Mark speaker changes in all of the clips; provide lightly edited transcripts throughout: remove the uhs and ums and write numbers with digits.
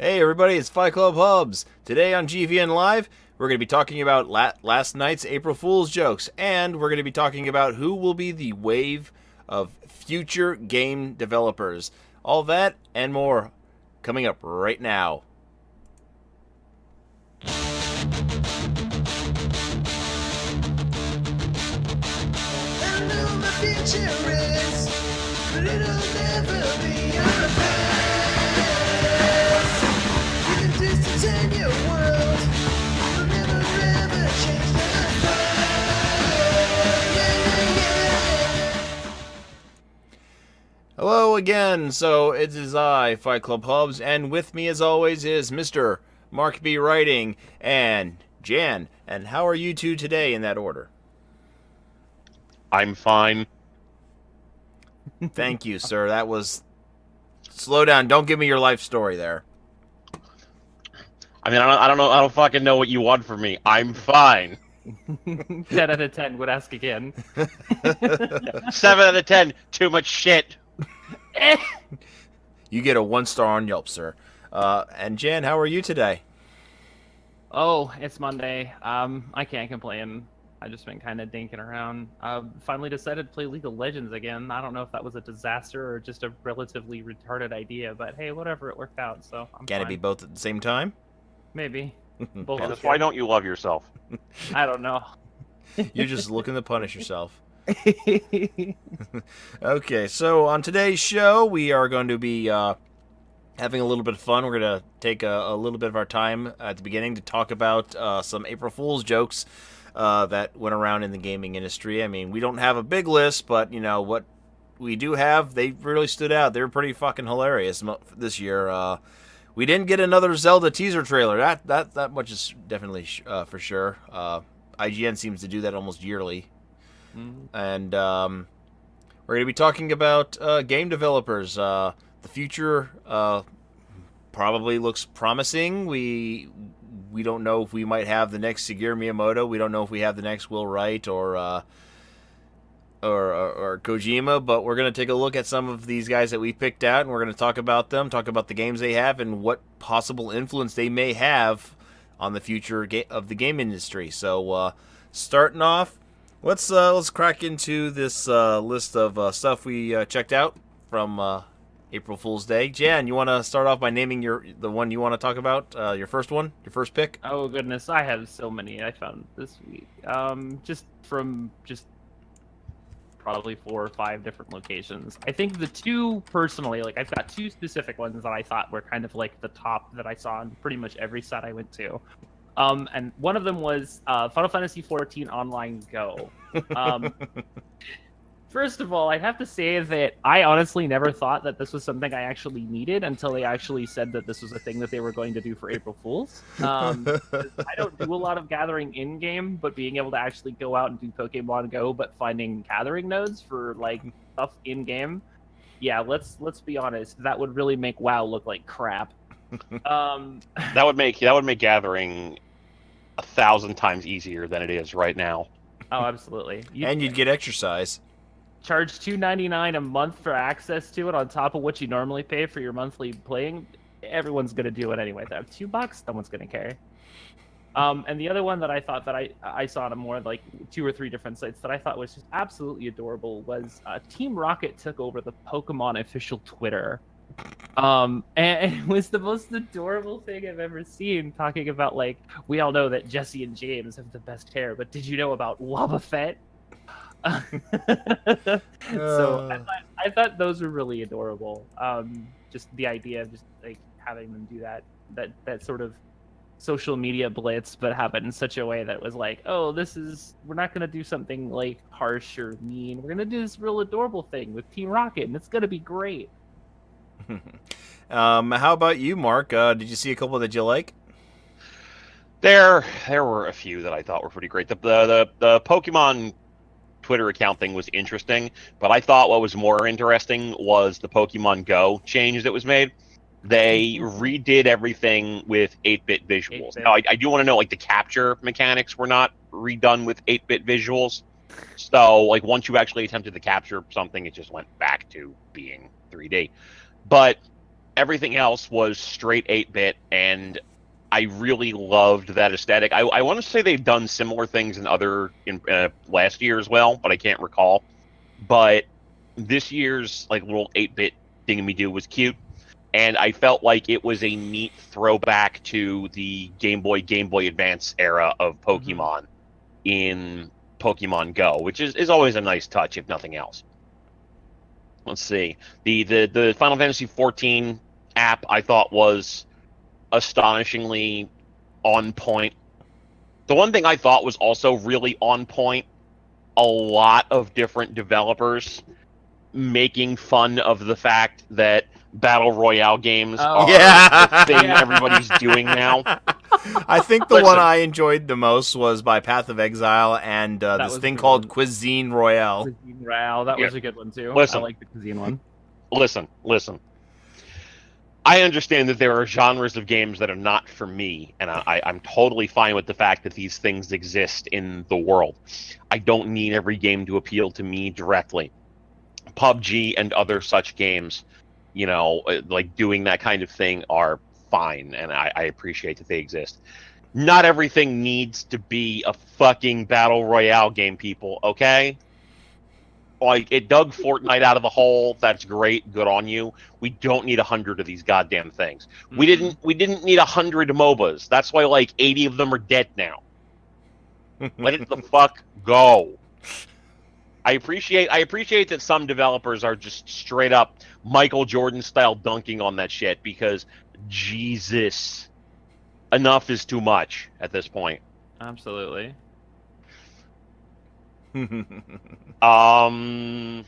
Speaker 1: Hey everybody, it's Fight Club Hubs. Today on GVN Live, we're going to be talking about last night's April Fool's jokes, and we're going to be talking about who will be the wave of future game developers. All that and more coming up right now.
Speaker 2: I know my future is, but it'll never be our past. You can twist and turn your world, you'll never ever change the past. Yeah.
Speaker 1: Hello again. So it is I, Fight Club Hubs, and with me as always is Mr. Mark B. Writing and Jan. And how are you two today in that order?
Speaker 3: I'm fine.
Speaker 1: Thank you, sir. That was... Slow down. Don't give me your life story there.
Speaker 3: I mean, I don't know. I don't fucking know what you want from me. I'm fine.
Speaker 4: 10 out of 10 would ask again.
Speaker 3: 7 out of 10. Too much shit.
Speaker 1: You get a 1-star on Yelp, sir. And Jan, how are you today?
Speaker 4: Oh, it's Monday. I can't complain. I've just been kind of dinking around. Finally decided to play League of Legends again. I don't know if that was a disaster or just a relatively retarded idea, but hey, whatever, it worked out, so I'm
Speaker 1: Can it
Speaker 4: fine.
Speaker 1: be both at the same time?
Speaker 4: Maybe. Both
Speaker 3: Dennis,
Speaker 4: is
Speaker 3: why
Speaker 4: good.
Speaker 3: don't you love yourself?
Speaker 4: I don't know.
Speaker 1: You're just looking to punish yourself. Okay, so on today's show, we are going to be having a little bit of fun. We're going to take a little bit of our time at the beginning to talk about some April Fool's jokes that went around in the gaming industry. I mean, we don't have a big list, but, you know, what we do have, they really stood out. They were pretty fucking hilarious this year. We didn't get another Zelda teaser trailer. That much is definitely for sure. IGN seems to do that almost yearly. And we're going to be talking about game developers. The future probably looks promising. We don't know if we might have the next Shigeru Miyamoto. We don't know if we have the next Will Wright or Kojima, but we're going to take a look at some of these guys that we picked out, and we're going to talk about them, talk about the games they have, and what possible influence they may have on the future of the game industry. So, starting off, let's crack into this list of stuff we checked out from April Fool's Day. Jan, you want to start off by naming the one you want to talk about, your first pick?
Speaker 4: Oh goodness, I have so many I found this week. Just from probably 4 or 5 different locations. I think the two personally, like I've got 2 specific ones that I thought were kind of like the top that I saw on pretty much every site I went to. And one of them was Final Fantasy XIV Online Go. First of all, I'd have to say that I honestly never thought that this was something I actually needed until they actually said that this was a thing that they were going to do for April Fools. I don't do a lot of gathering in-game, but being able to actually go out and do Pokemon Go, but finding gathering nodes for like stuff in-game, yeah, let's be honest, that would really make WoW look like crap.
Speaker 3: That would make gathering 1,000 times easier than it is right now.
Speaker 4: Oh, absolutely.
Speaker 1: And you'd get exercise.
Speaker 4: Charge $2.99 a month for access to it on top of what you normally pay for your monthly playing. Everyone's gonna do it anyway. That $2, no one's gonna care. And the other one that I thought that I saw on a more like 2 or 3 different sites that I thought was just absolutely adorable was Team Rocket took over the Pokemon official Twitter. And it was the most adorable thing I've ever seen, talking about like, we all know that Jesse and James have the best hair, but did you know about Wobbuffet? So I thought those were really adorable. Just the idea of just like having them do that sort of social media blitz, but have it in such a way that was like, oh, we're not gonna do something like harsh or mean. We're gonna do this real adorable thing with Team Rocket, and it's gonna be great.
Speaker 1: How about you, Mark? Did you see a couple that you like?
Speaker 3: There were a few that I thought were pretty great. The Pokemon Twitter account thing was interesting, but I thought what was more interesting was the Pokemon Go change that was made. They redid everything with 8-bit visuals.
Speaker 4: 8-bit.
Speaker 3: Now, I do want to know, like, the capture mechanics were not redone with 8-bit visuals. So, like, once you actually attempted to capture something, it just went back to being 3D. But Everything else was straight 8-bit, and I really loved that aesthetic. I want to say they've done similar things in last year as well, but I can't recall. But this year's like little 8-bit thingamajig was cute, and I felt like it was a neat throwback to the Game Boy Advance era of Pokemon in Pokemon Go, which is always a nice touch, if nothing else. Let's see. The Final Fantasy 14 app I thought was astonishingly on point. The one thing I thought was also really on point, a lot of different developers making fun of the fact that battle royale games are the thing everybody's doing now.
Speaker 1: I think the one I enjoyed the most was by Path of Exile and this thing called Cuisine Royale.
Speaker 4: Cuisine Royale, that was a good one too.
Speaker 3: Listen,
Speaker 4: I like the cuisine one.
Speaker 3: Listen. I understand that there are genres of games that are not for me, and I'm totally fine with the fact that these things exist in the world. I don't need every game to appeal to me directly. PUBG and other such games, like doing that kind of thing are fine, and I appreciate that they exist. Not everything needs to be a fucking battle royale game, people, okay? Like, it dug Fortnite out of the hole. That's great. Good on you. We don't need 100 of these goddamn things. Mm-hmm. We didn't need 100 MOBAs. That's why like 80 of them are dead now. Let it the fuck go. I appreciate that some developers are just straight up Michael Jordan style dunking on that shit, because Jesus, enough is too much at this point.
Speaker 4: Absolutely.
Speaker 3: Trying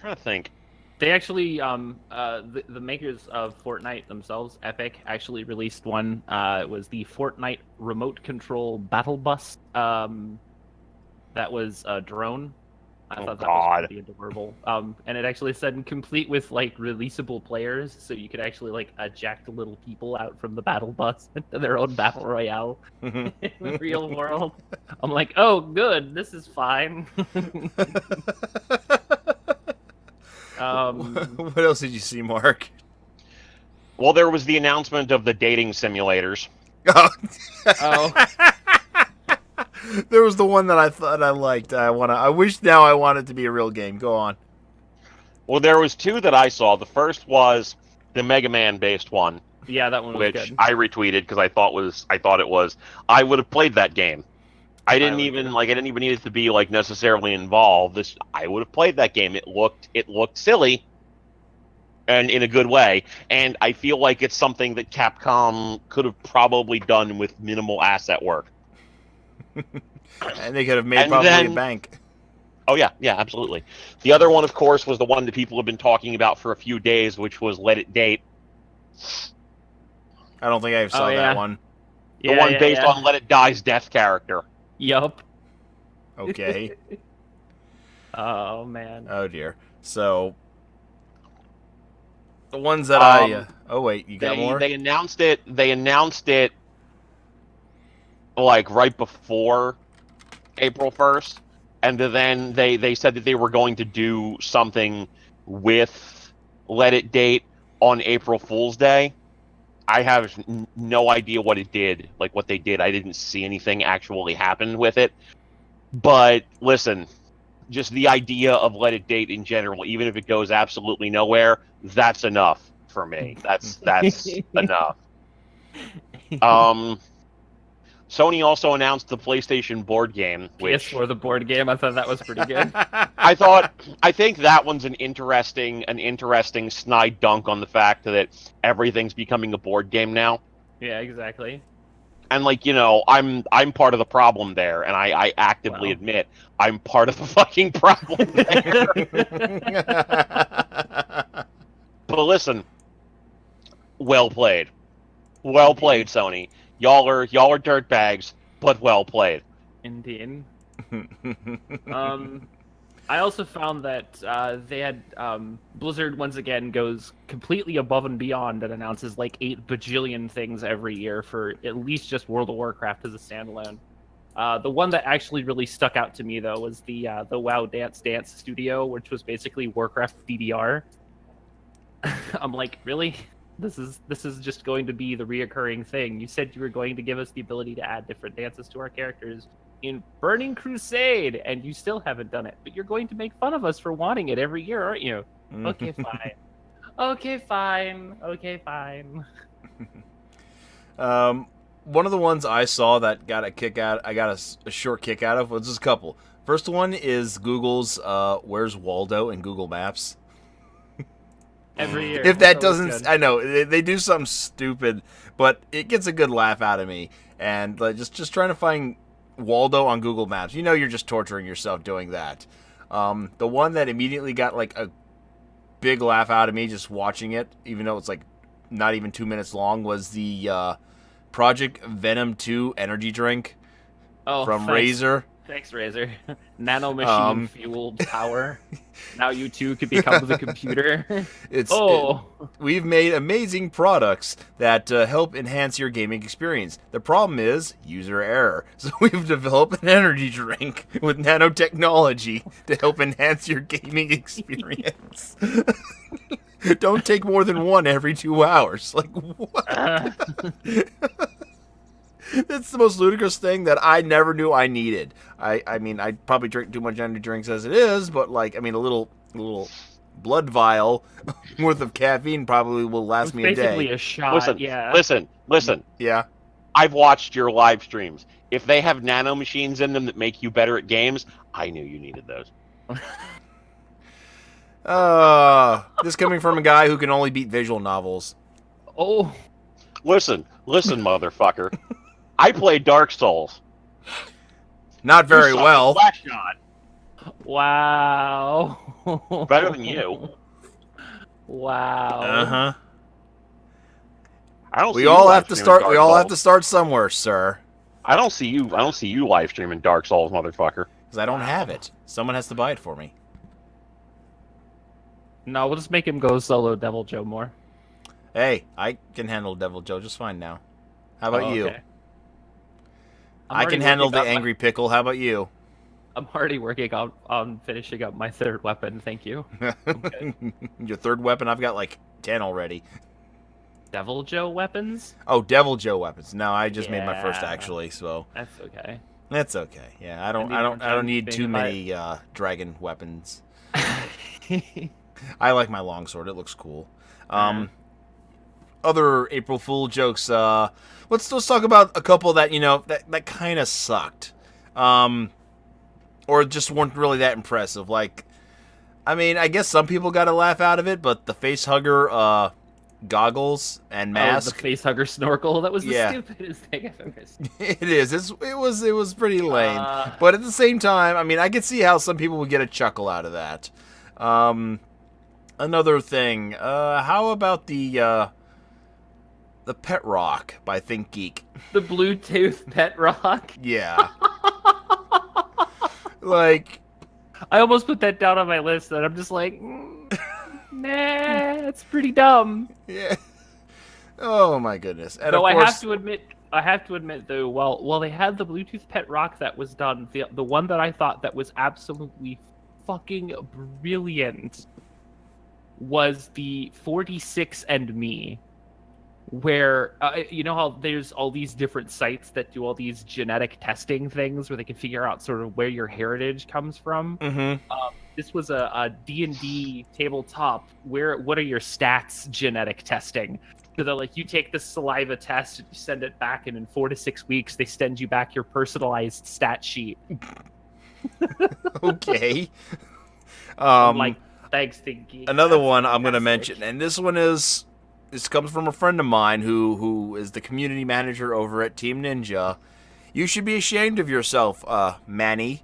Speaker 3: to think.
Speaker 4: They actually, the makers of Fortnite themselves, Epic, actually released one. It was the Fortnite Remote Control Battle Bus. That was a drone. I thought that was pretty adorable. And it actually said complete with like releasable players, so you could actually like eject little people out from the battle bus into their own battle royale in the real world. I'm like, oh, good, this is fine.
Speaker 1: What else did you see, Mark?
Speaker 3: Well, there was the announcement of the dating simulators.
Speaker 4: Oh.
Speaker 1: There was the one that I thought I liked. I wish now I want it to be a real game. Go on.
Speaker 3: Well, there was two that I saw. The first was the Mega Man based one.
Speaker 4: Yeah, that one was
Speaker 3: which
Speaker 4: good.
Speaker 3: I retweeted because I thought it was. I would have played that game. I didn't even need it to be like necessarily involved. I would have played that game. It looked silly, and in a good way. And I feel like it's something that Capcom could have probably done with minimal asset work.
Speaker 1: And they could have made a bank.
Speaker 3: Oh yeah, absolutely. The other one, of course, was the one that people have been talking about for a few days, which was Let It Date.
Speaker 1: I don't think I saw that one.
Speaker 3: The one based on Let It Die's death character.
Speaker 4: Yup.
Speaker 1: Okay.
Speaker 4: Oh man.
Speaker 1: Oh dear. So the ones that oh wait, you got more?
Speaker 3: They announced it like right before April 1st, and then they said that they were going to do something with Let It Date on April Fool's Day. I have no idea what it did, like what they did. I didn't see anything actually happen with it. But listen, just the idea of Let It Date in general, even if it goes absolutely nowhere, that's enough for me. That's enough. Sony also announced the PlayStation board game, which
Speaker 4: PS4 the board game. I thought that was pretty good.
Speaker 3: I think that one's an interesting snide dunk on the fact that everything's becoming a board game now.
Speaker 4: Yeah, exactly.
Speaker 3: And like, I'm part of the problem there, and I actively admit I'm part of the fucking problem there. But listen, well played, Sony. Y'all are dirtbags, but well played.
Speaker 4: Indeed. I also found that they had Blizzard once again goes completely above and beyond and announces like 8 bajillion things every year for at least just World of Warcraft as a standalone. The one that actually really stuck out to me though was the WoW Dance Studio, which was basically Warcraft DDR. I'm like, really? This is just going to be the reoccurring thing. You said you were going to give us the ability to add different dances to our characters in Burning Crusade, and you still haven't done it. But you're going to make fun of us for wanting it every year, aren't you? Okay, fine. Okay, fine. Okay, fine.
Speaker 1: One of the ones I saw that got a kick out, I got a short kick out of, was just a couple. First one is Google's "Where's Waldo" in Google Maps.
Speaker 4: Every year.
Speaker 1: If that
Speaker 4: It's always
Speaker 1: doesn't,
Speaker 4: good.
Speaker 1: I know they do something stupid, but it gets a good laugh out of me. And just trying to find Waldo on Google Maps, you know, you're just torturing yourself doing that. The one that immediately got like a big laugh out of me just watching it, even though it's like not even 2 minutes long, was the Project Venom 2 energy drink
Speaker 4: Oh,
Speaker 1: from
Speaker 4: thanks.
Speaker 1: Razer.
Speaker 4: Thanks, Razor. Nano machine fueled power. Now you too could become the computer.
Speaker 1: We've made amazing products that help enhance your gaming experience. The problem is user error. So we've developed an energy drink with nanotechnology to help enhance your gaming experience. Don't take more than one every 2 hours. Like, what? That's the most ludicrous thing that I never knew I needed. I mean, I probably drink too much energy drinks as it is, but like, I mean, a little blood vial worth of caffeine probably will last
Speaker 4: It's
Speaker 1: me a
Speaker 4: basically
Speaker 1: day.
Speaker 4: a shot.
Speaker 3: Listen,
Speaker 4: yeah.
Speaker 3: listen.
Speaker 1: Yeah.
Speaker 3: I've watched your live streams. If they have nano machines in them that make you better at games, I knew you needed those.
Speaker 1: This coming from a guy who can only beat visual novels.
Speaker 4: Oh,
Speaker 3: Listen, motherfucker. I play Dark Souls.
Speaker 1: Not very
Speaker 3: You suck at
Speaker 1: well.
Speaker 3: Blackshot.
Speaker 4: wow.
Speaker 3: Better than you.
Speaker 4: Wow.
Speaker 1: Uh-huh.
Speaker 3: I don't.
Speaker 1: We
Speaker 3: see
Speaker 1: all
Speaker 3: you
Speaker 1: have to
Speaker 3: live streaming
Speaker 1: start.
Speaker 3: Dark
Speaker 1: We all have to
Speaker 3: Souls.
Speaker 1: start somewhere, sir.
Speaker 3: I don't see you live streaming Dark Souls, motherfucker.
Speaker 1: Because I don't have it. Someone has to buy it for me.
Speaker 4: No, we'll just make him go solo Devil Joe more.
Speaker 1: Hey, I can handle Devil Joe just fine now. How about
Speaker 4: Oh,
Speaker 1: you?
Speaker 4: okay.
Speaker 1: I can handle the Angry Pickle. How about you?
Speaker 4: I'm already working on finishing up my third weapon. Thank you. Okay.
Speaker 1: Your third weapon? I've got like 10 already.
Speaker 4: Devil Joe weapons?
Speaker 1: Oh, Devil Joe weapons. No, I just made my first
Speaker 4: Yeah.
Speaker 1: actually, so
Speaker 4: That's okay.
Speaker 1: that's okay. Yeah, I
Speaker 4: need
Speaker 1: don't
Speaker 4: more
Speaker 1: need
Speaker 4: time
Speaker 1: too
Speaker 4: to buy
Speaker 1: many dragon weapons. I like my longsword. It looks cool. Other April Fool jokes. Let's talk about a couple that that kind of sucked, or just weren't really that impressive. Like, I mean, I guess some people got a laugh out of it, but the face hugger goggles and mask.
Speaker 4: Oh, the face hugger snorkel. That was the
Speaker 1: Yeah.
Speaker 4: stupidest thing I've ever seen.
Speaker 1: It is. It was pretty lame. But at the same time, I mean, I could see how some people would get a chuckle out of that. Another thing. How about the Pet Rock by Think Geek?
Speaker 4: The Bluetooth pet rock.
Speaker 1: Yeah. Like,
Speaker 4: I almost put that down on my list, and I'm just like, nah, it's pretty dumb.
Speaker 1: yeah. Oh my goodness. And
Speaker 4: Though
Speaker 1: of
Speaker 4: I
Speaker 1: course,
Speaker 4: have to admit though, while they had the Bluetooth pet rock that was done, the one that I thought that was absolutely fucking brilliant was the 46 and Me, where you know how there's all these different sites that do all these genetic testing things where they can figure out sort of where your heritage comes from. This was a D&D tabletop where what are your stats genetic testing. So they're like, you take this saliva test and you send it back, and in 4 to 6 weeks they send you back your personalized stat sheet.
Speaker 1: okay.
Speaker 4: I'm like, thanks, Thinky.
Speaker 1: Another
Speaker 4: That's
Speaker 1: one I'm going to
Speaker 4: fantastic.
Speaker 1: mention, and this comes from a friend of mine who is the community manager over at Team Ninja. You should be ashamed of yourself, Manny.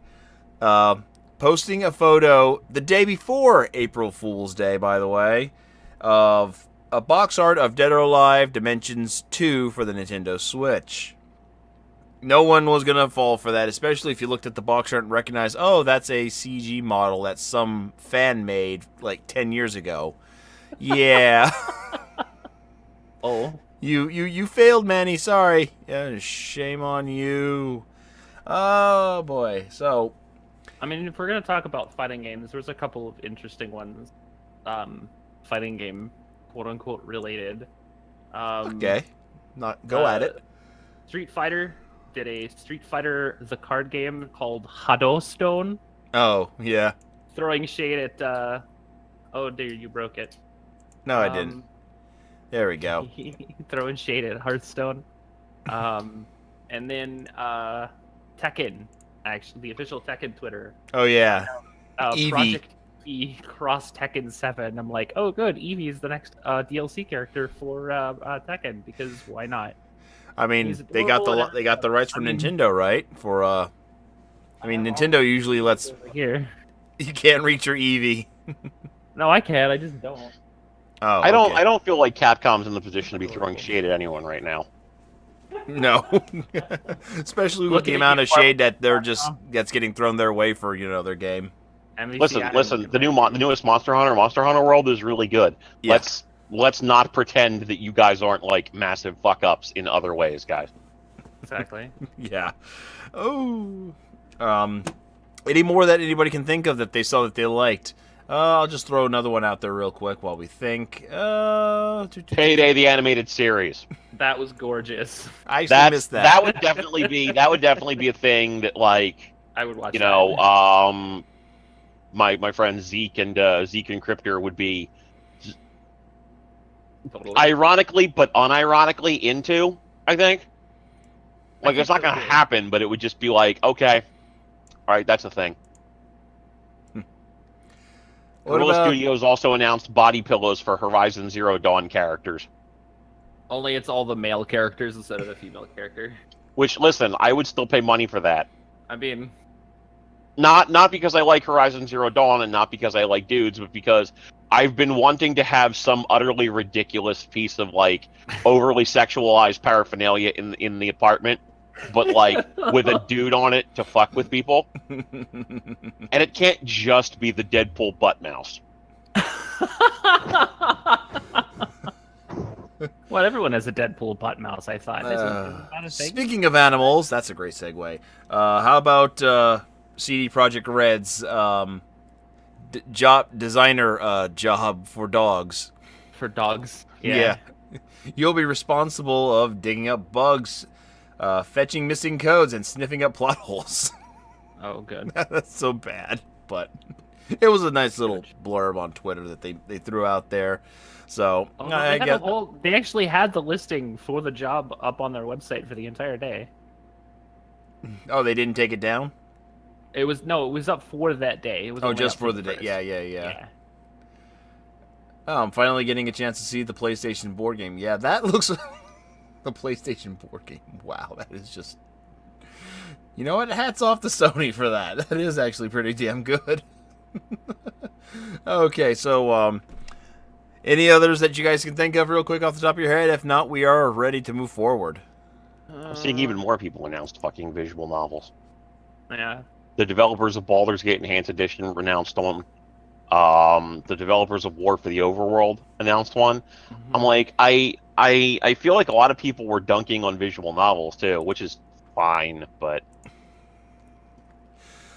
Speaker 1: Posting a photo the day before April Fool's Day, by the way, of a box art of Dead or Alive Dimensions 2 for the Nintendo Switch. No one was going to fall for that, especially if you looked at the box art and recognized, oh, that's a CG model that some fan made like 10 years ago. Yeah.
Speaker 4: Oh.
Speaker 1: You failed, Manny. Sorry. Yeah, shame on you. Oh, boy. So,
Speaker 4: I mean, if we're gonna talk about fighting games, there's a couple of interesting ones, fighting game, quote unquote, related.
Speaker 1: Okay. Not go at it.
Speaker 4: Street Fighter did a Street Fighter the card game called Stone,
Speaker 1: Oh, yeah.
Speaker 4: throwing shade at. Oh dear, you broke it.
Speaker 1: No, I didn't. There we go.
Speaker 4: Throwing shade at Hearthstone. And then Tekken, actually, the official Tekken Twitter.
Speaker 1: Oh, yeah. Eevee.
Speaker 4: Project E cross Tekken 7. I'm like, oh, good. Eevee is the next DLC character for Tekken, because why not?
Speaker 1: I mean,
Speaker 4: He's
Speaker 1: they got
Speaker 4: adorable
Speaker 1: the
Speaker 4: and
Speaker 1: rights for
Speaker 4: I mean-
Speaker 1: Nintendo, right? For I mean, Nintendo usually lets
Speaker 4: Here.
Speaker 1: you can't reach your Eevee.
Speaker 4: No, I can't. I just don't.
Speaker 1: Oh,
Speaker 3: I don't.
Speaker 1: okay.
Speaker 3: I don't feel like Capcom's in the position to be throwing shade at anyone right now.
Speaker 1: No, especially with
Speaker 4: Look
Speaker 1: the
Speaker 4: at
Speaker 1: amount
Speaker 4: you,
Speaker 1: of shade that they're just that's getting thrown their way for their game.
Speaker 4: MVC
Speaker 3: Listen. The newest Monster Hunter World is really good.
Speaker 1: Yeah.
Speaker 3: Let's not pretend that you guys aren't like massive fuck ups in other ways, guys.
Speaker 4: Exactly.
Speaker 1: Yeah. Oh. Any more that anybody can think of that they saw that they liked? I'll just throw another one out there real quick while we think.
Speaker 3: Payday the animated series.
Speaker 4: That was gorgeous.
Speaker 1: I actually missed that.
Speaker 3: That would definitely be a thing that like
Speaker 4: I would watch.
Speaker 3: you
Speaker 4: that.
Speaker 3: know my friend Zeke and Cryptor would be
Speaker 4: Totally.
Speaker 3: ironically but unironically into. I think. Like it's not gonna happen, but it would just be like, okay, all right, that's a thing.
Speaker 1: What
Speaker 3: Guerrilla
Speaker 1: about-
Speaker 3: Studios also announced body pillows for Horizon Zero Dawn characters.
Speaker 4: Only it's all the male characters instead of the female character.
Speaker 3: Which, listen, I would still pay money for that.
Speaker 4: I mean,
Speaker 3: Not because I like Horizon Zero Dawn and not because I like dudes, but because I've been wanting to have some utterly ridiculous piece of like overly sexualized paraphernalia in the apartment, but like with a dude on it to fuck with people. And it can't just be the Deadpool butt mouse.
Speaker 4: well, everyone has a Deadpool butt mouse. I thought. Isn't that a thing?
Speaker 1: Speaking of animals, that's a great segue. How about CD Projekt Red's designer job for dogs?
Speaker 4: For dogs.
Speaker 1: Yeah. You'll be responsible of digging up bugs, fetching missing codes, and sniffing up plot holes.
Speaker 4: Oh, good.
Speaker 1: That's so bad, but it was a nice little blurb on Twitter that they threw out there. So
Speaker 4: Oh, no,
Speaker 1: I
Speaker 4: they,
Speaker 1: guess
Speaker 4: they actually had the listing for the job up on their website for the entire day.
Speaker 1: they didn't take it down.
Speaker 4: It was up for that day. It was only
Speaker 1: Just
Speaker 4: up
Speaker 1: for the day.
Speaker 4: first.
Speaker 1: Yeah. Oh, I'm finally getting a chance to see the PlayStation board game. Yeah, that looks the PlayStation board game. Wow, that is just. You know what? Hats off to Sony for that. That is actually pretty damn good. Okay, so any others that you guys can think of real quick off the top of your head? If not, we are ready to move forward.
Speaker 3: I'm seeing even more people announced fucking visual novels.
Speaker 4: Yeah.
Speaker 3: The developers of Baldur's Gate Enhanced Edition announced one. The developers of War for the Overworld announced one. I'm like, I feel like a lot of people were dunking on visual novels too, which is fine, but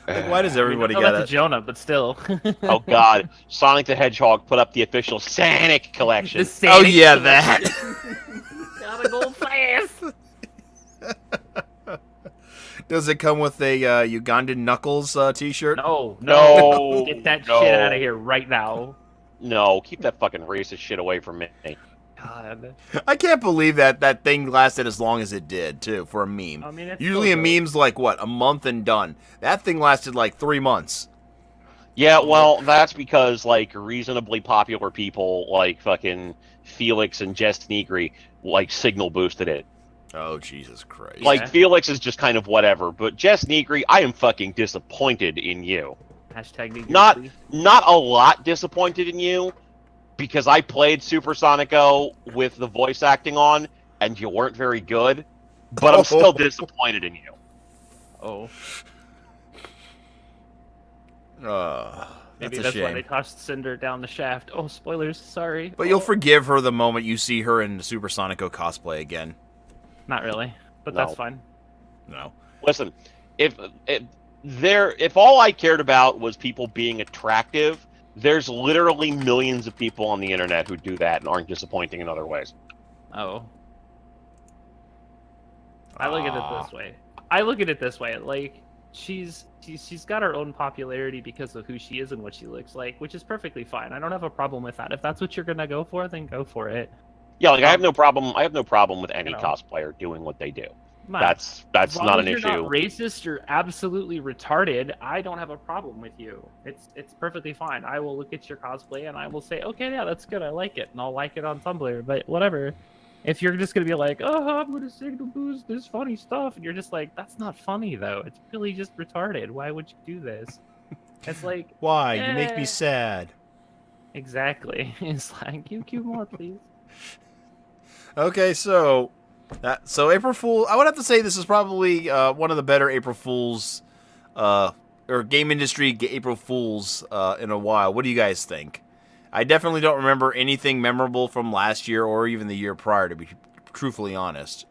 Speaker 1: Like, why does everybody
Speaker 4: Tell
Speaker 1: got
Speaker 4: that
Speaker 1: it?
Speaker 4: to Jonah, but still.
Speaker 3: oh god, Sonic the Hedgehog put up the official Sonic collection.
Speaker 4: The Sonic
Speaker 1: Oh yeah,
Speaker 4: collection.
Speaker 1: that.
Speaker 4: Gotta go fast.
Speaker 1: Does it come with a Ugandan Knuckles T-shirt?
Speaker 3: No,
Speaker 4: Get that
Speaker 3: no.
Speaker 4: shit out of here right now.
Speaker 3: No, keep that fucking racist shit away from me.
Speaker 4: God.
Speaker 1: I can't believe that thing lasted as long as it did, too, for a meme.
Speaker 4: I mean, it's
Speaker 1: Usually a
Speaker 4: still dope.
Speaker 1: meme's like, what, a month and done. That thing lasted like 3 months.
Speaker 3: Yeah, well, that's because like reasonably popular people like fucking Felix and Jess Negri like signal boosted it.
Speaker 1: Oh, Jesus Christ.
Speaker 3: Like
Speaker 4: Yeah.
Speaker 3: Felix is just kind of whatever, but Jess Negri, I am fucking disappointed in you.
Speaker 4: Hashtag me
Speaker 3: Not
Speaker 4: please.
Speaker 3: not a lot disappointed in you, because I played Super Sonico with the voice acting on, and you weren't very good. But I'm still disappointed in you.
Speaker 4: Oh. Maybe
Speaker 1: that's a
Speaker 4: that's why
Speaker 1: shame.
Speaker 4: they tossed Cinder down the shaft. Oh, spoilers. Sorry.
Speaker 1: But you'll forgive her the moment you see her in Super Sonico cosplay again.
Speaker 4: Not really, but
Speaker 3: No.
Speaker 4: that's fine.
Speaker 1: No.
Speaker 3: Listen, if all I cared about was people being attractive, there's literally millions of people on the internet who do that and aren't disappointing in other ways.
Speaker 4: Oh. I look at it this way. I look at it this way. Like she's got her own popularity because of who she is and what she looks like, which is perfectly fine. I don't have a problem with that. If that's what you're gonna go for, then go for it.
Speaker 3: Yeah, like I have
Speaker 4: Um,
Speaker 3: no problem. I have no problem with any
Speaker 4: you know.
Speaker 3: cosplayer doing what they do.
Speaker 4: Mine.
Speaker 3: That's
Speaker 4: As long
Speaker 3: not
Speaker 4: as
Speaker 3: an
Speaker 4: you're
Speaker 3: issue.
Speaker 4: not racist or absolutely retarded, I don't have a problem with you. It's perfectly fine. I will look at your cosplay and I will say, okay, yeah, that's good. I like it, and I'll like it on Tumblr. But whatever. If you're just gonna be like, oh, I'm gonna sing to boost this funny stuff, and you're just like, that's not funny though. It's really just retarded. Why would you do this? It's like,
Speaker 1: Why? You make me
Speaker 4: eh.
Speaker 1: sad.
Speaker 4: Exactly. It's like, you more, please.
Speaker 1: Okay, so April Fool. I would have to say this is probably one of the better April Fools, or game industry April Fools in a while. What do you guys think? I definitely don't remember anything memorable from last year or even the year prior, to be truthfully honest.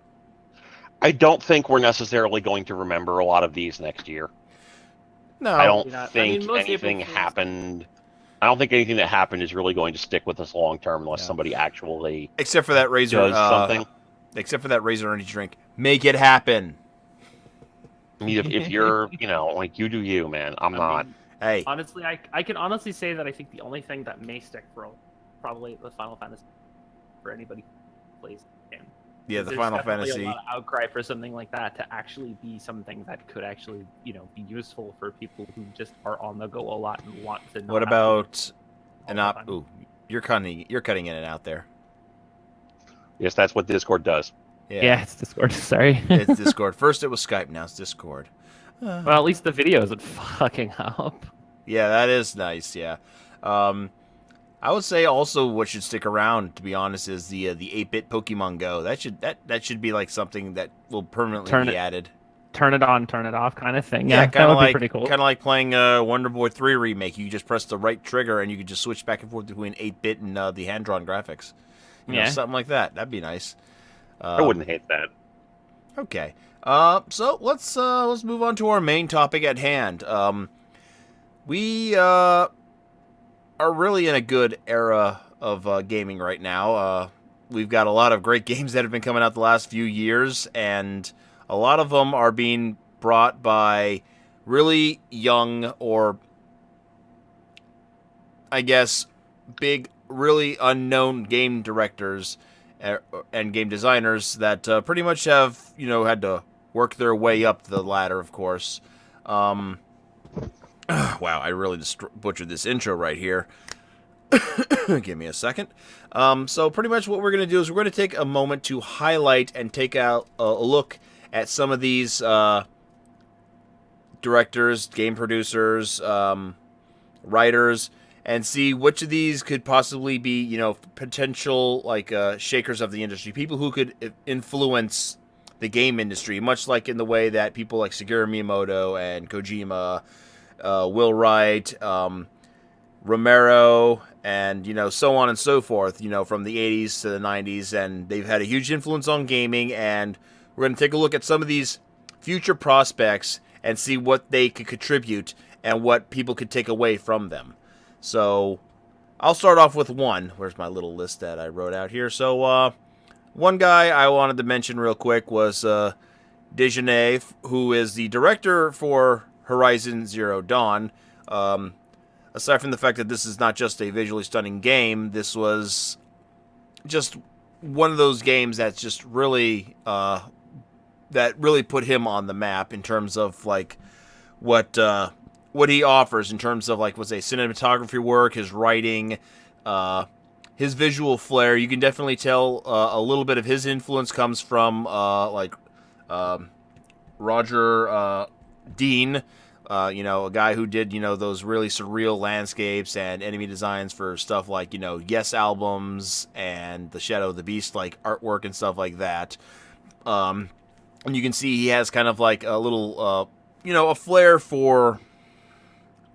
Speaker 3: I don't think we're necessarily going to remember a lot of these next year.
Speaker 1: No,
Speaker 3: I don't
Speaker 4: Not. I
Speaker 3: think
Speaker 4: mean, most April
Speaker 3: anything
Speaker 4: Fools-
Speaker 3: happened. I don't think anything that happened is really going to stick with us long term unless
Speaker 1: Yeah.
Speaker 3: somebody actually
Speaker 1: except for that razor.
Speaker 3: does something.
Speaker 1: Except for that razor energy drink. Make it happen.
Speaker 3: I mean, if you're, like you do you, man. I'm
Speaker 4: I
Speaker 3: not.
Speaker 4: mean,
Speaker 1: Hey,
Speaker 4: honestly, I can honestly say that I think the only thing that may stick for probably the Final Fantasy for anybody who plays the game.
Speaker 1: yeah, the
Speaker 4: There's
Speaker 1: Final
Speaker 4: definitely
Speaker 1: Fantasy.
Speaker 4: a lot of outcry for something like that to actually be something that could actually, be useful for people who just are on the go a lot and want to. Not
Speaker 1: What
Speaker 4: have to
Speaker 1: about
Speaker 4: all
Speaker 1: an
Speaker 4: the
Speaker 1: op?
Speaker 4: time.
Speaker 1: Ooh, you're cutting in and out there.
Speaker 3: Yes, that's what Discord does.
Speaker 4: Yeah, it's Discord. Sorry.
Speaker 1: It's Discord. First it was Skype, now it's Discord.
Speaker 4: Well, at least the video isn't fucking up.
Speaker 1: Yeah, that is nice. Yeah, I would say also what should stick around, to be honest, is the 8-bit Pokemon Go. That should be like something that will permanently
Speaker 4: Turn
Speaker 1: be
Speaker 4: it-
Speaker 1: added.
Speaker 4: Turn it on, turn it off, kind of thing.
Speaker 1: Yeah,
Speaker 4: Yeah, that
Speaker 1: kind of
Speaker 4: would be
Speaker 1: like
Speaker 4: pretty cool.
Speaker 1: kind of like playing Wonder Boy 3 remake. You just press the right trigger and you can just switch back and forth between 8-bit and the hand drawn graphics. You know,
Speaker 4: Yeah.
Speaker 1: something like that. That'd be nice.
Speaker 3: I wouldn't hate that.
Speaker 1: Okay. So let's move on to our main topic at hand. We are really in a good era of gaming right now. We've got a lot of great games that have been coming out the last few years, and a lot of them are being brought by really young or, I guess, big, really unknown game directors and game designers that pretty much have, had to work their way up the ladder, of course. Wow, I really just butchered this intro right here. Give me a second. So pretty much what we're going to do is we're going to take a moment to highlight and take out a look at some of these directors, game producers, writers, and see which of these could possibly be, potential shakers of the industry, people who could influence the game industry, much like in the way that people like Shigeru Miyamoto and Kojima, Will Wright, Romero, and so on and so forth, from the 80s to the 90s, and they've had a huge influence on gaming, and we're going to take a look at some of these future prospects and see what they could contribute and what people could take away from them. So I'll start off with one. Where's my little list that I wrote out here? So one guy I wanted to mention real quick was Dejanay, who is the director for Horizon Zero Dawn. Aside from the fact that this is not just a visually stunning game, this was just one of those games that's just really that really put him on the map in terms of like what he offers in terms of like, cinematography work, his writing, his visual flair. You can definitely tell a little bit of his influence comes from Roger Dean. A guy who did, those really surreal landscapes and enemy designs for stuff like, Yes albums and the Shadow of the Beast, like artwork and stuff like that. And you can see he has kind of like a little, a flair for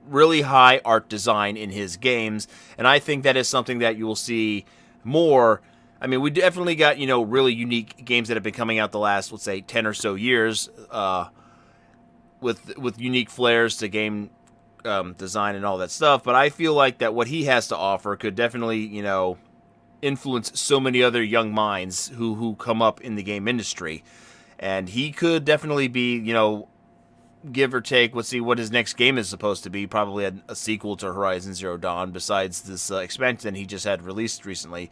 Speaker 1: really high art design in his games. And I think that is something that you will see more. I mean, we definitely got, really unique games that have been coming out the last, let's say, 10 or so years, with unique flares to game design and all that stuff. But I feel like that what he has to offer could definitely, influence so many other young minds who come up in the game industry, and he could definitely be, give or take. Let's see what his next game is supposed to be. Probably a sequel to Horizon Zero Dawn, besides this expansion he just had released recently.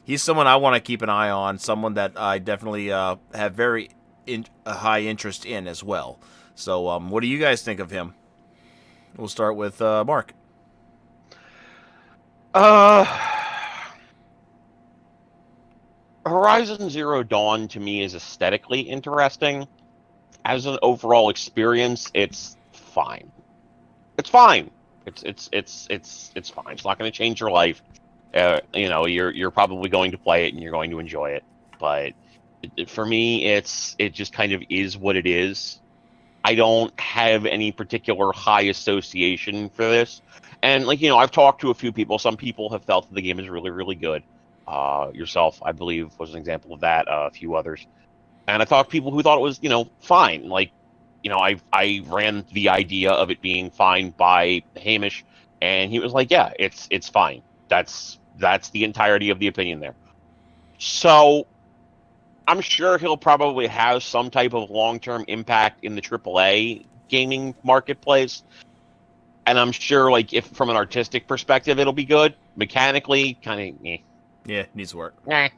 Speaker 1: He's someone I want to keep an eye on. Someone that I definitely have very a high interest in as well. So, what do you guys think of him? We'll start with Mark.
Speaker 3: Horizon Zero Dawn to me is aesthetically interesting. As an overall experience, it's fine. It's fine. It's fine. It's not going to change your life. You're probably going to play it and you're going to enjoy it. But for me, it just kind of is what it is. I don't have any particular high association for this. And I've talked to a few people. Some people have felt that the game is really, really good. Yourself, I believe, was an example of that. A few others. And I talked to people who thought it was, fine. I ran the idea of it being fine by Hamish, and he was like, yeah, it's fine. That's the entirety of the opinion there. So I'm sure he'll probably have some type of long-term impact in the AAA gaming marketplace. And I'm sure, if from an artistic perspective, it'll be good. Mechanically, kind of,
Speaker 1: Yeah, needs work.
Speaker 3: eh.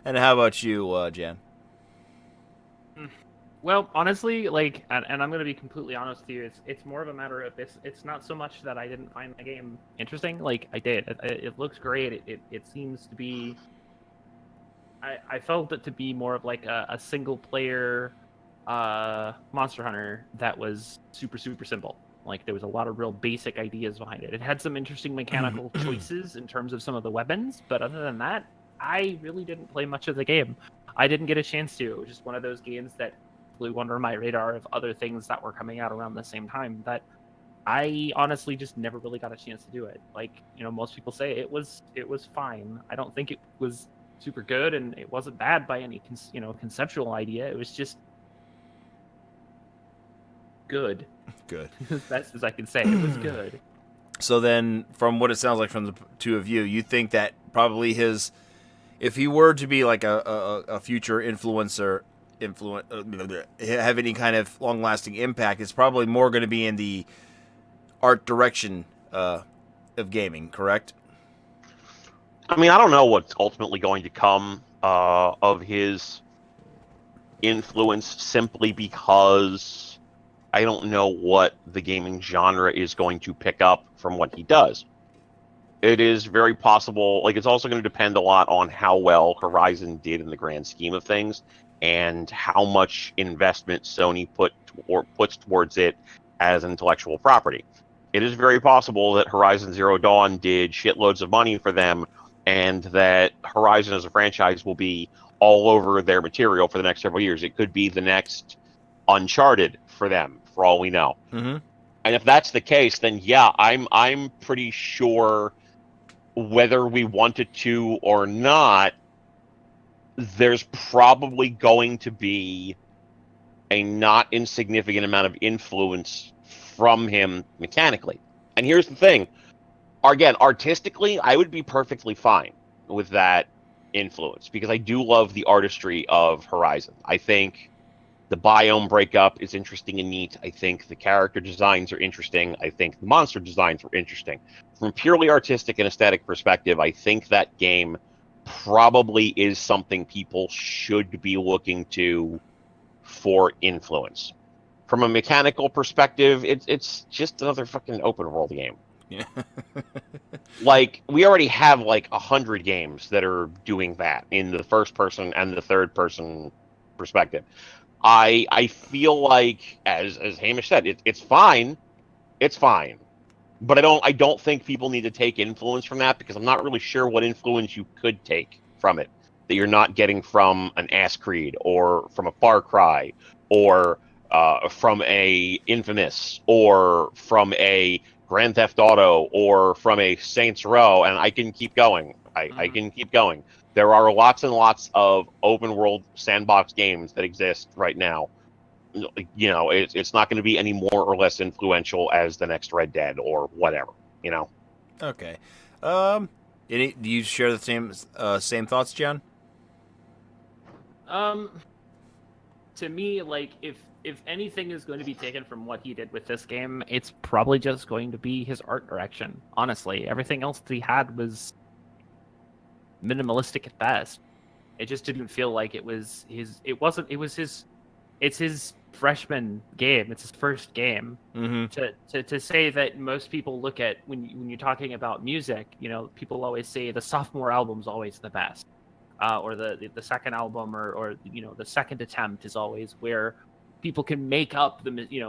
Speaker 1: And how about you, Jan?
Speaker 4: Well, honestly, and I'm going to be completely honest with you, it's more of a matter of it's not so much that I didn't find the game interesting. I did. It looks great. It seems to be. I felt it to be more of a single player Monster Hunter that was super, super simple. There was a lot of real basic ideas behind it. It had some interesting mechanical choices in terms of some of the weapons, but other than that, I really didn't play much of the game. I didn't get a chance to. It was just one of those games that flew under my radar of other things that were coming out around the same time that I honestly just never really got a chance to do it. Most people say it was fine. I don't think it was super good, and it wasn't bad by any conceptual idea. It was just good.
Speaker 1: Good.
Speaker 4: As best as I can say, it was good.
Speaker 1: So then, from what it sounds like from the two of you, you think that probably if he were to be like a future influencer, have any kind of long-lasting impact, it's probably more going to be in the art direction of gaming, correct?
Speaker 3: I mean, I don't know what's ultimately going to come of his influence, simply because I don't know what the gaming genre is going to pick up from what he does. It is very possible, it's also going to depend a lot on how well Horizon did in the grand scheme of things, and how much investment Sony puts towards it as intellectual property. It is very possible that Horizon Zero Dawn did shitloads of money for them, and that Horizon as a franchise will be all over their material for the next several years. It could be the next Uncharted for them, for all we know.
Speaker 1: Mm-hmm.
Speaker 3: And if that's the case, then yeah, I'm pretty sure, whether we wanted to or not, there's probably going to be a not insignificant amount of influence from him mechanically. And here's the thing. Again, artistically, I would be perfectly fine with that influence, because I do love the artistry of Horizon. I think the biome breakup is interesting and neat. I think the character designs are interesting. I think the monster designs were interesting. From a purely artistic and aesthetic perspective, I think that game probably is something people should be looking to for influence. From a mechanical perspective, it's just another fucking open world game.
Speaker 1: Yeah.
Speaker 3: We already have 100 games that are doing that in the first person and the third person perspective. I feel like, as Hamish said, it's fine. It's fine. But I don't think people need to take influence from that, because I'm not really sure what influence you could take from it that you're not getting from an Ass Creed, or from a Far Cry, or from a Infamous, or from a Grand Theft Auto, or from a Saints Row, and I can keep going. I can keep going. There are lots and lots of open world sandbox games that exist right now. It's not going to be any more or less influential as the next Red Dead or whatever.
Speaker 1: Okay. Do you share the same thoughts, John?
Speaker 4: Um, to me, like if anything is going to be taken from what he did with this game, it's probably just going to be his art direction. Honestly, everything else that he had was minimalistic at best. It just didn't feel like it was his. It wasn't. It was his. It's his freshman game. It's his first game.
Speaker 1: Mm-hmm.
Speaker 4: To say that most people look at when you're talking about music, you know, people always say the sophomore album's always the best, or the second album, or you know, the second attempt is always where people can make up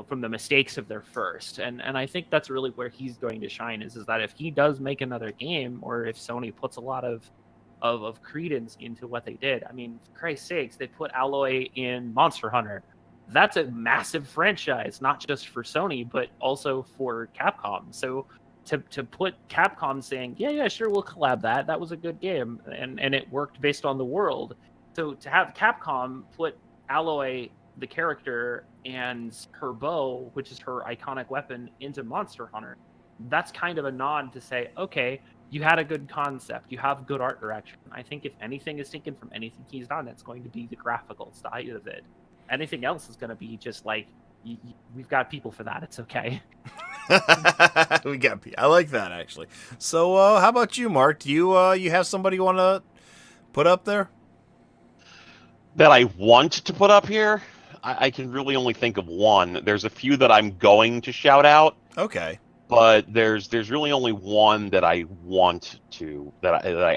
Speaker 4: from the mistakes of their first. And I think that's really where he's going to shine is that if he does make another game, or if Sony puts a lot of credence into what they did. I mean, for Christ's sakes, they put Alloy in Monster Hunter. That's a massive franchise, not just for Sony, but also for Capcom. So to put Capcom saying, yeah, sure, we'll collab that. That was a good game, and it worked based on the world. So to have Capcom put Alloy, the character, and her bow, which is her iconic weapon, into Monster Hunter, that's kind of a nod to say, okay, you had a good concept. You have good art direction. I think if anything is taken from anything he's done, it's going to be the graphical style of it. Anything else is going to be just like, we've got people for that. It's okay.
Speaker 1: I like that, actually. So, how about you, Mark? Do you have somebody you want to put up there?
Speaker 3: That I want to put up here? I can really only think of one. There's a few that I'm going to shout out.
Speaker 1: Okay.
Speaker 3: But there's really only one that I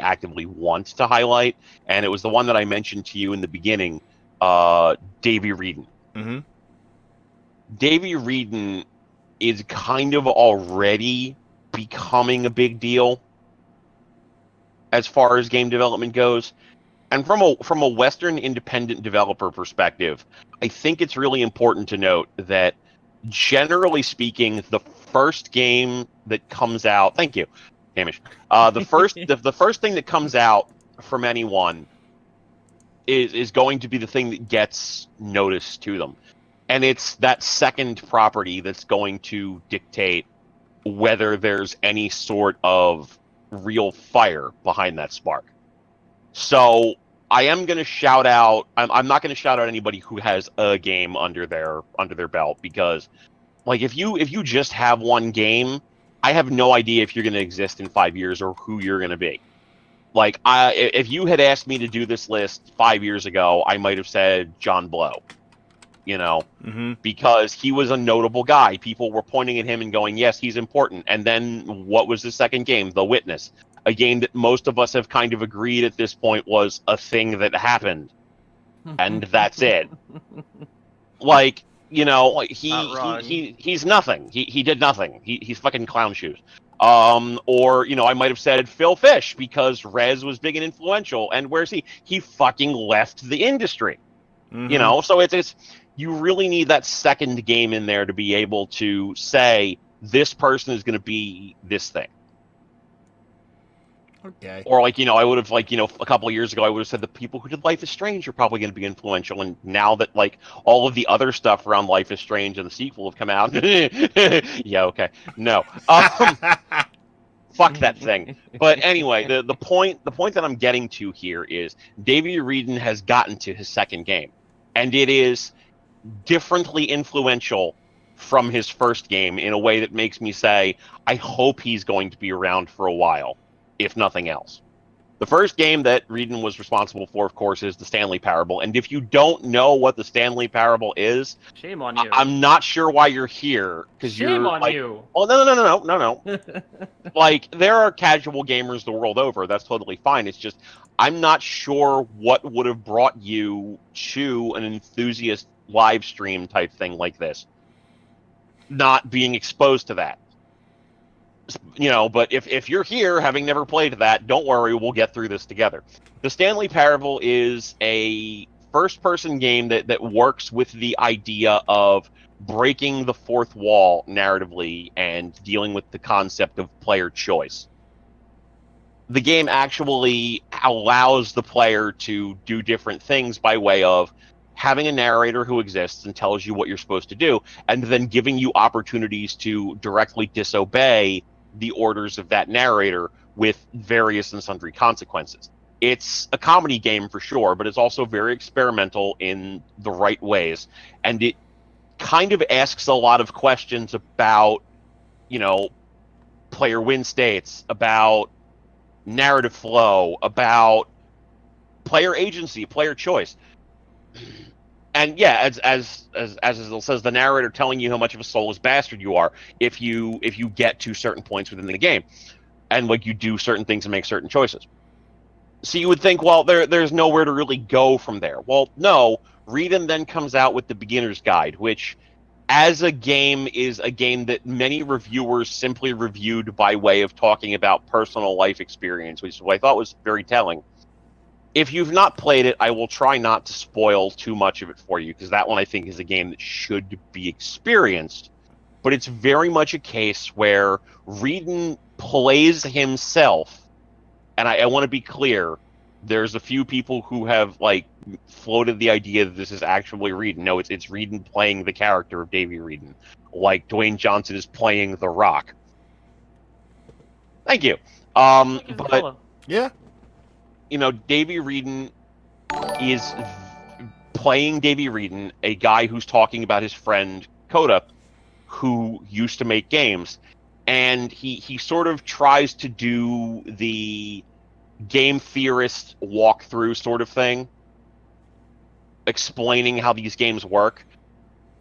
Speaker 3: actively want to highlight, and it was the one that I mentioned to you in the beginning, Davy Reedon.
Speaker 1: Mm-hmm.
Speaker 3: Davy Reedon is kind of already becoming a big deal as far as game development goes. And from a Western independent developer perspective, I think it's really important to note that, generally speaking, the first game that comes out, thank you, Hamish. The first thing that comes out from anyone is going to be the thing that gets noticed to them, and it's that second property that's going to dictate whether there's any sort of real fire behind that spark. So I am going to shout out. I'm not going to shout out anybody who has a game under their belt, because, like, if you just have one game, I have no idea if you're going to exist in 5 years or who you're going to be. Like, if you had asked me to do this list 5 years ago, I might have said John Blow,
Speaker 1: Mm-hmm.
Speaker 3: because he was a notable guy. People were pointing at him and going, yes, he's important. And then what was the second game? The Witness, a game that most of us have kind of agreed at this point was a thing that happened. And that's it. Like, he's nothing. He did nothing. He's fucking clown shoes. Or I might have said Phil Fish, because Rez was big and influential. And where's he? He fucking left the industry.
Speaker 1: Mm-hmm.
Speaker 3: So it's you really need that second game in there to be able to say this person is going to be this thing.
Speaker 1: Okay.
Speaker 3: Or I would have a couple of years ago, I would have said the people who did Life is Strange are probably going to be influential. And now that all of the other stuff around Life is Strange and the sequel have come out, yeah, okay, no, fuck that thing. But anyway, the point that I'm getting to here is Davy Reedon has gotten to his second game, and it is differently influential from his first game in a way that makes me say, I hope he's going to be around for a while, if nothing else. The first game that Reedon was responsible for, of course, is the Stanley Parable. And if you don't know what the Stanley Parable is,
Speaker 4: Shame on you.
Speaker 3: I'm not sure why you're here.
Speaker 4: Shame on you.
Speaker 3: Oh, no. There are casual gamers the world over. That's totally fine. It's just, I'm not sure what would have brought you to an enthusiast live stream type thing like this, not being exposed to that. But if you're here having never played that, don't worry, we'll get through this together. The Stanley Parable is a first-person game that works with the idea of breaking the fourth wall narratively and dealing with the concept of player choice. The game actually allows the player to do different things by way of having a narrator who exists and tells you what you're supposed to do, and then giving you opportunities to directly disobey the orders of that narrator with various and sundry consequences. It's a comedy game for sure, but it's also very experimental in the right ways, and it kind of asks a lot of questions about, player win states, about narrative flow, about player agency, player choice. And yeah, as it says, the narrator telling you how much of a soulless bastard you are if you get to certain points within the game, and you do certain things and make certain choices. So you would think, well, there's nowhere to really go from there. Well, no. Reedon then comes out with the beginner's guide, which, as a game, is a game that many reviewers simply reviewed by way of talking about personal life experience, which I thought was very telling. If you've not played it, I will try not to spoil too much of it for you, because that one I think is a game that should be experienced. But it's very much a case where Reedon plays himself, and I want to be clear, there's a few people who have floated the idea that this is actually Reedon. No, it's Reedon playing the character of Davy Reedon, like Dwayne Johnson is playing The Rock. Thank you. But
Speaker 1: Yeah.
Speaker 3: Davy Reedon is playing Davy Reedon, a guy who's talking about his friend Coda, who used to make games, and he sort of tries to do the game theorist walkthrough sort of thing, explaining how these games work.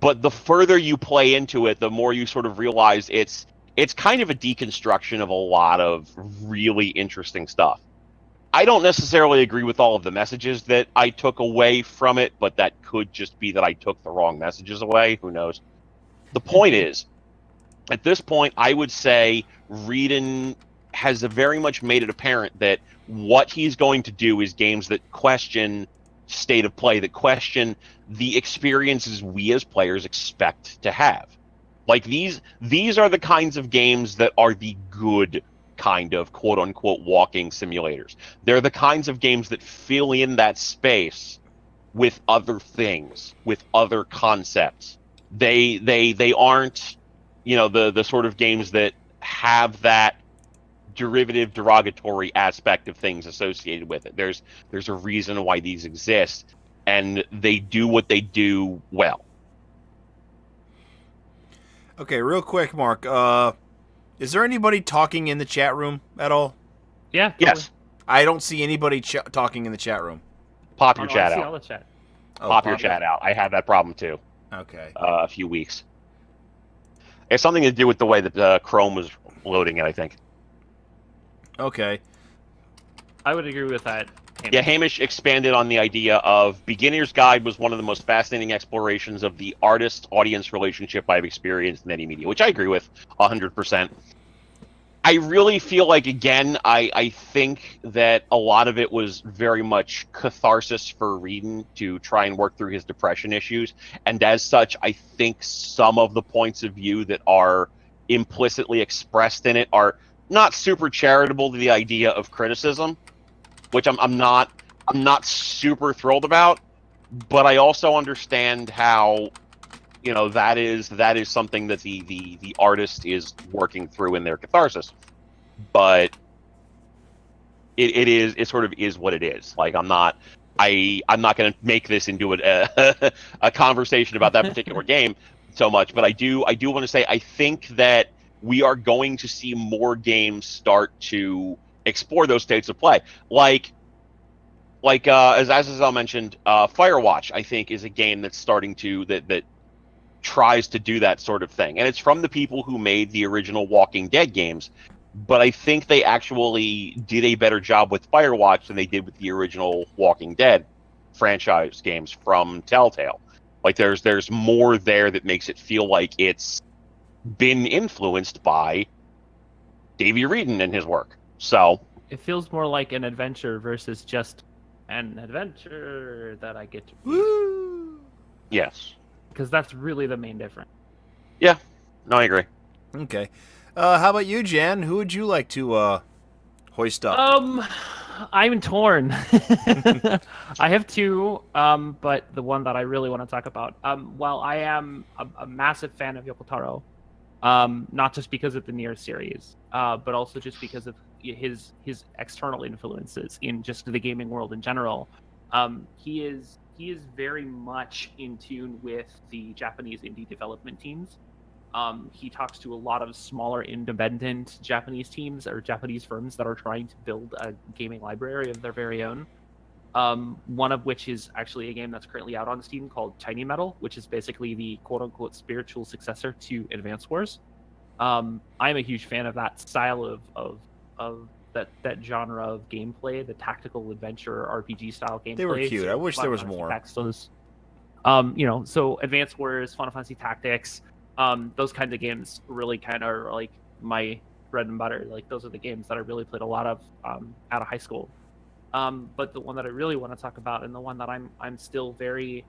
Speaker 3: But the further you play into it, the more you sort of realize it's kind of a deconstruction of a lot of really interesting stuff. I don't necessarily agree with all of the messages that I took away from it, but that could just be that I took the wrong messages away. Who knows? The point is, at this point, I would say Reedon has very much made it apparent that what he's going to do is games that question state of play, that question the experiences we as players expect to have. These are the kinds of games that are the good kind of quote-unquote walking simulators. They're the kinds of games that fill in that space with other things, with other concepts. They aren't, the sort of games that have that derivative, derogatory aspect of things associated with it. There's a reason why these exist, and they do what they do well.
Speaker 1: Okay, real quick, Mark. Is there anybody talking in the chat room at all?
Speaker 4: Yeah. Totally.
Speaker 3: Yes.
Speaker 1: I don't see anybody talking in the chat room.
Speaker 3: Pop your
Speaker 4: Oh, no,
Speaker 3: chat
Speaker 4: I see
Speaker 3: out.
Speaker 4: all the chat.
Speaker 1: Oh,
Speaker 3: Pop your chat out. I had that problem too.
Speaker 1: Okay.
Speaker 3: A few weeks. It's something to do with the way that Chrome was loading it, I think.
Speaker 1: Okay.
Speaker 4: I would agree with that.
Speaker 3: Yeah, Hamish expanded on the idea of Beginner's Guide was one of the most fascinating explorations of the artist-audience relationship I've experienced in any media, which I agree with 100%. I really feel like, again, I think that a lot of it was very much catharsis for Reedon to try and work through his depression issues, and as such, I think some of the points of view that are implicitly expressed in it are not super charitable to the idea of criticism, which I'm not super thrilled about, but I also understand how that is something that the artist is working through in their catharsis. But it sort of is what it is. I'm not going to make this into a conversation about that particular game so much, but I do want to say I think that we are going to see more games start to explore those states of play. As Azazel mentioned, Firewatch, I think, is a game that's starting to that tries to do that sort of thing, and it's from the people who made the original Walking Dead games. But I think they actually did a better job with Firewatch than they did with the original Walking Dead franchise games from Telltale. There's more there that makes it feel like it's been influenced by Davy Reedon and his work. So
Speaker 4: It feels more like an adventure versus just an adventure that I get to read.
Speaker 1: Woo!
Speaker 3: yes,
Speaker 4: Because that's really the main difference.
Speaker 3: no, I agree.
Speaker 1: Okay. How about you, Jan? Who would you like to hoist up?
Speaker 4: I'm torn. I have two, but the one that I really want to talk about. While I am a massive fan of Yoko Taro, not just because of the Nier series, but also just because of his external influences in just the gaming world in general. He is very much in tune with the Japanese indie development teams. He talks to a lot of smaller independent Japanese teams or Japanese firms that are trying to build a gaming library of their very own. One of which is actually a game that's currently out on Steam called Tiny Metal, which is basically the quote-unquote spiritual successor to Advance Wars. I'm a huge fan of that style of that genre of gameplay, the tactical adventure RPG style gameplay.
Speaker 1: They were cute.
Speaker 4: So
Speaker 1: I wish there was
Speaker 4: Fantasy
Speaker 1: more.
Speaker 4: Tactics, so Advance Wars, Final Fantasy Tactics, those kinds of games really kind of are like my bread and butter. Like those are the games that I really played a lot of out of high school. But the one that I really want to talk about, and the one that I'm still very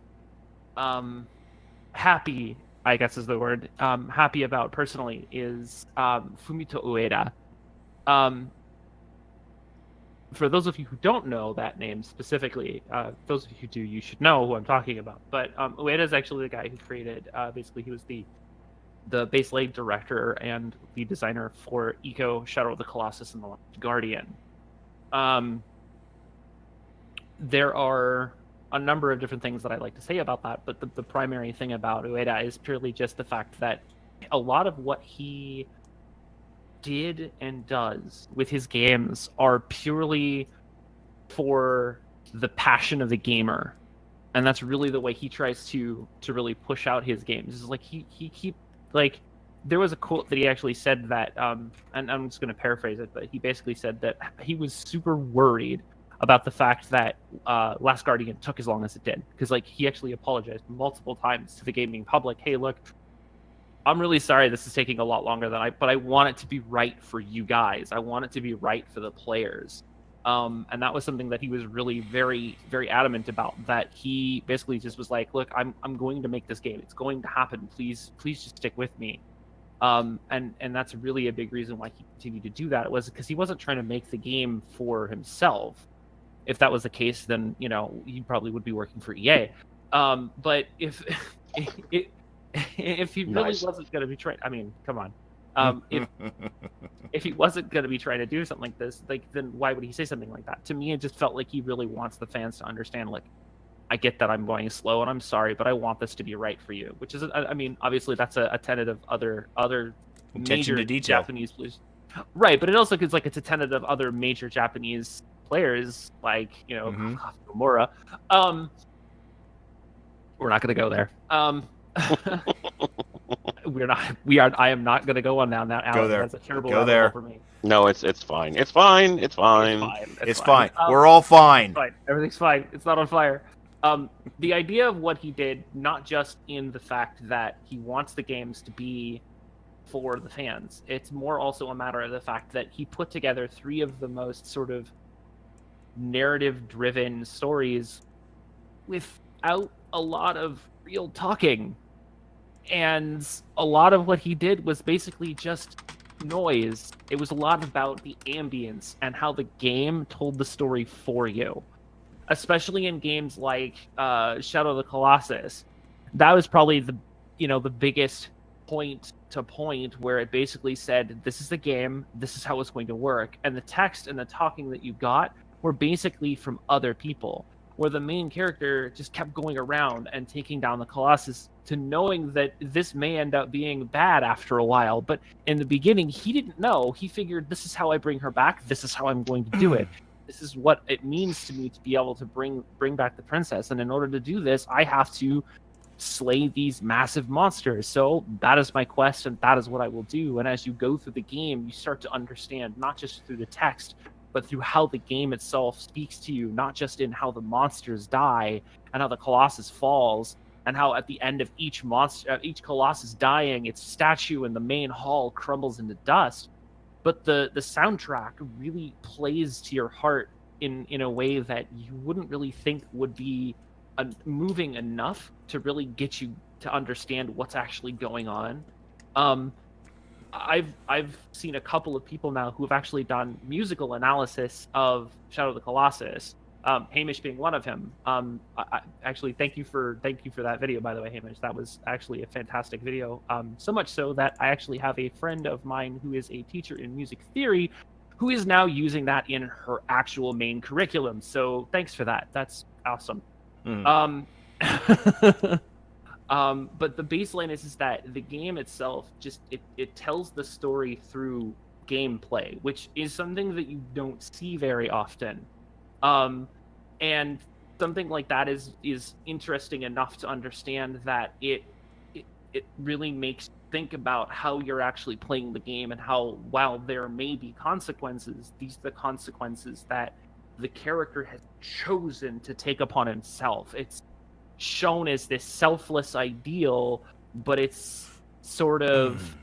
Speaker 4: happy, I guess is the word, happy about personally, is Fumito Ueda. For those of you who don't know that name specifically, those of you who do, you should know who I'm talking about. But Ueda is actually the guy who created, basically he was the base lead director and lead designer for Eco, Shadow of the Colossus, and The Last Guardian. There are a number of different things that I'd like to say about that, but the primary thing about Ueda is purely just the fact that a lot of what he did and does with his games are purely for the passion of the gamer, and that's really the way he tries to really push out his games. Is like he like there was a quote that he actually said that, and I'm just going to paraphrase it, but he basically said that he was super worried about the fact that Last Guardian took as long as it did, because like he actually apologized multiple times to the gaming public. Hey, look, I'm really sorry this is taking a lot longer than but I want it to be right for you guys. I want it to be right for the players. And that was something that he was really very, very adamant about, that he basically just was like, look, I'm going to make this game. It's going to happen. Please just stick with me. And that's really a big reason why he continued to do that. It was because he wasn't trying to make the game for himself. If that was the case, then, he probably would be working for EA. But if he really wasn't going to be trying, I mean, come on. If he wasn't going to be trying to do something like this, then why would he say something like that? To me, it just felt like he really wants the fans to understand, like, I get that I'm going slow and I'm sorry, but I want this to be right for you. Which is, I mean, obviously that's a tenet of other
Speaker 1: Attention
Speaker 4: major
Speaker 1: to detail.
Speaker 4: Japanese players. Right, but it also is like it's a tenet of other major Japanese players, like, Nomura. We're not going to go there. I am not going to go on now. Now, Alan,
Speaker 1: there.
Speaker 4: that's a terrible
Speaker 1: Go there.
Speaker 4: for me.
Speaker 3: No, it's fine. It's fine. It's fine.
Speaker 1: It's fine. We're all fine.
Speaker 4: It's fine. Everything's fine. It's not on fire. The idea of what he did, not just in the fact that he wants the games to be for the fans, it's more also a matter of the fact that he put together 3 of the most sort of narrative-driven stories without a lot of real talking. And a lot of what he did was basically just noise. It was a lot about the ambience and how the game told the story for you. Especially in games like Shadow of the Colossus. That was probably the biggest point to point where it basically said, this is the game, this is how it's going to work. And the text and the talking that you got were basically from other people, where the main character just kept going around and taking down the Colossus, to knowing that this may end up being bad after a while. But in the beginning, he didn't know. He figured, this is how I bring her back. This is how I'm going to do it. This is what it means to me to be able to bring back the princess. And in order to do this, I have to slay these massive monsters. So that is my quest, and that is what I will do. And as you go through the game, you start to understand, not just through the text, but through how the game itself speaks to you, not just in how the monsters die and how the Colossus falls, and how at the end of each Colossus dying, its statue in the main hall crumbles into dust. But the soundtrack really plays to your heart in a way that you wouldn't really think would be moving enough to really get you to understand what's actually going on. I've seen a couple of people now who have actually done musical analysis of Shadow of the Colossus. Hamish being one of him. I actually thank you for that video, by the way, Hamish. That was actually a fantastic video. So much so that I actually have a friend of mine who is a teacher in music theory, who is now using that in her actual main curriculum. So thanks for that. That's awesome.
Speaker 1: Mm.
Speaker 4: But the baseline is that the game itself just it tells the story through gameplay, which is something that you don't see very often. And something like that is interesting enough to understand that it really makes you think about how you're actually playing the game, and how, while there may be consequences, these are the consequences that the character has chosen to take upon himself. It's shown as this selfless ideal, but it's sort of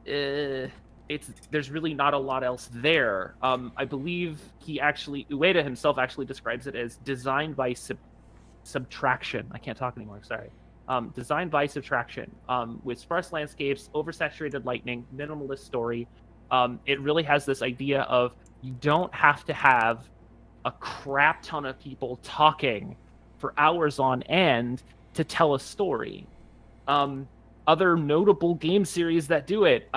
Speaker 4: there's really not a lot else there. I believe Ueda himself actually describes it as designed by subtraction. I can't talk anymore, sorry. Designed by subtraction, with sparse landscapes, oversaturated lighting, minimalist story. It really has this idea of, you don't have to have a crap ton of people talking for hours on end to tell a story. Other notable game series that do it,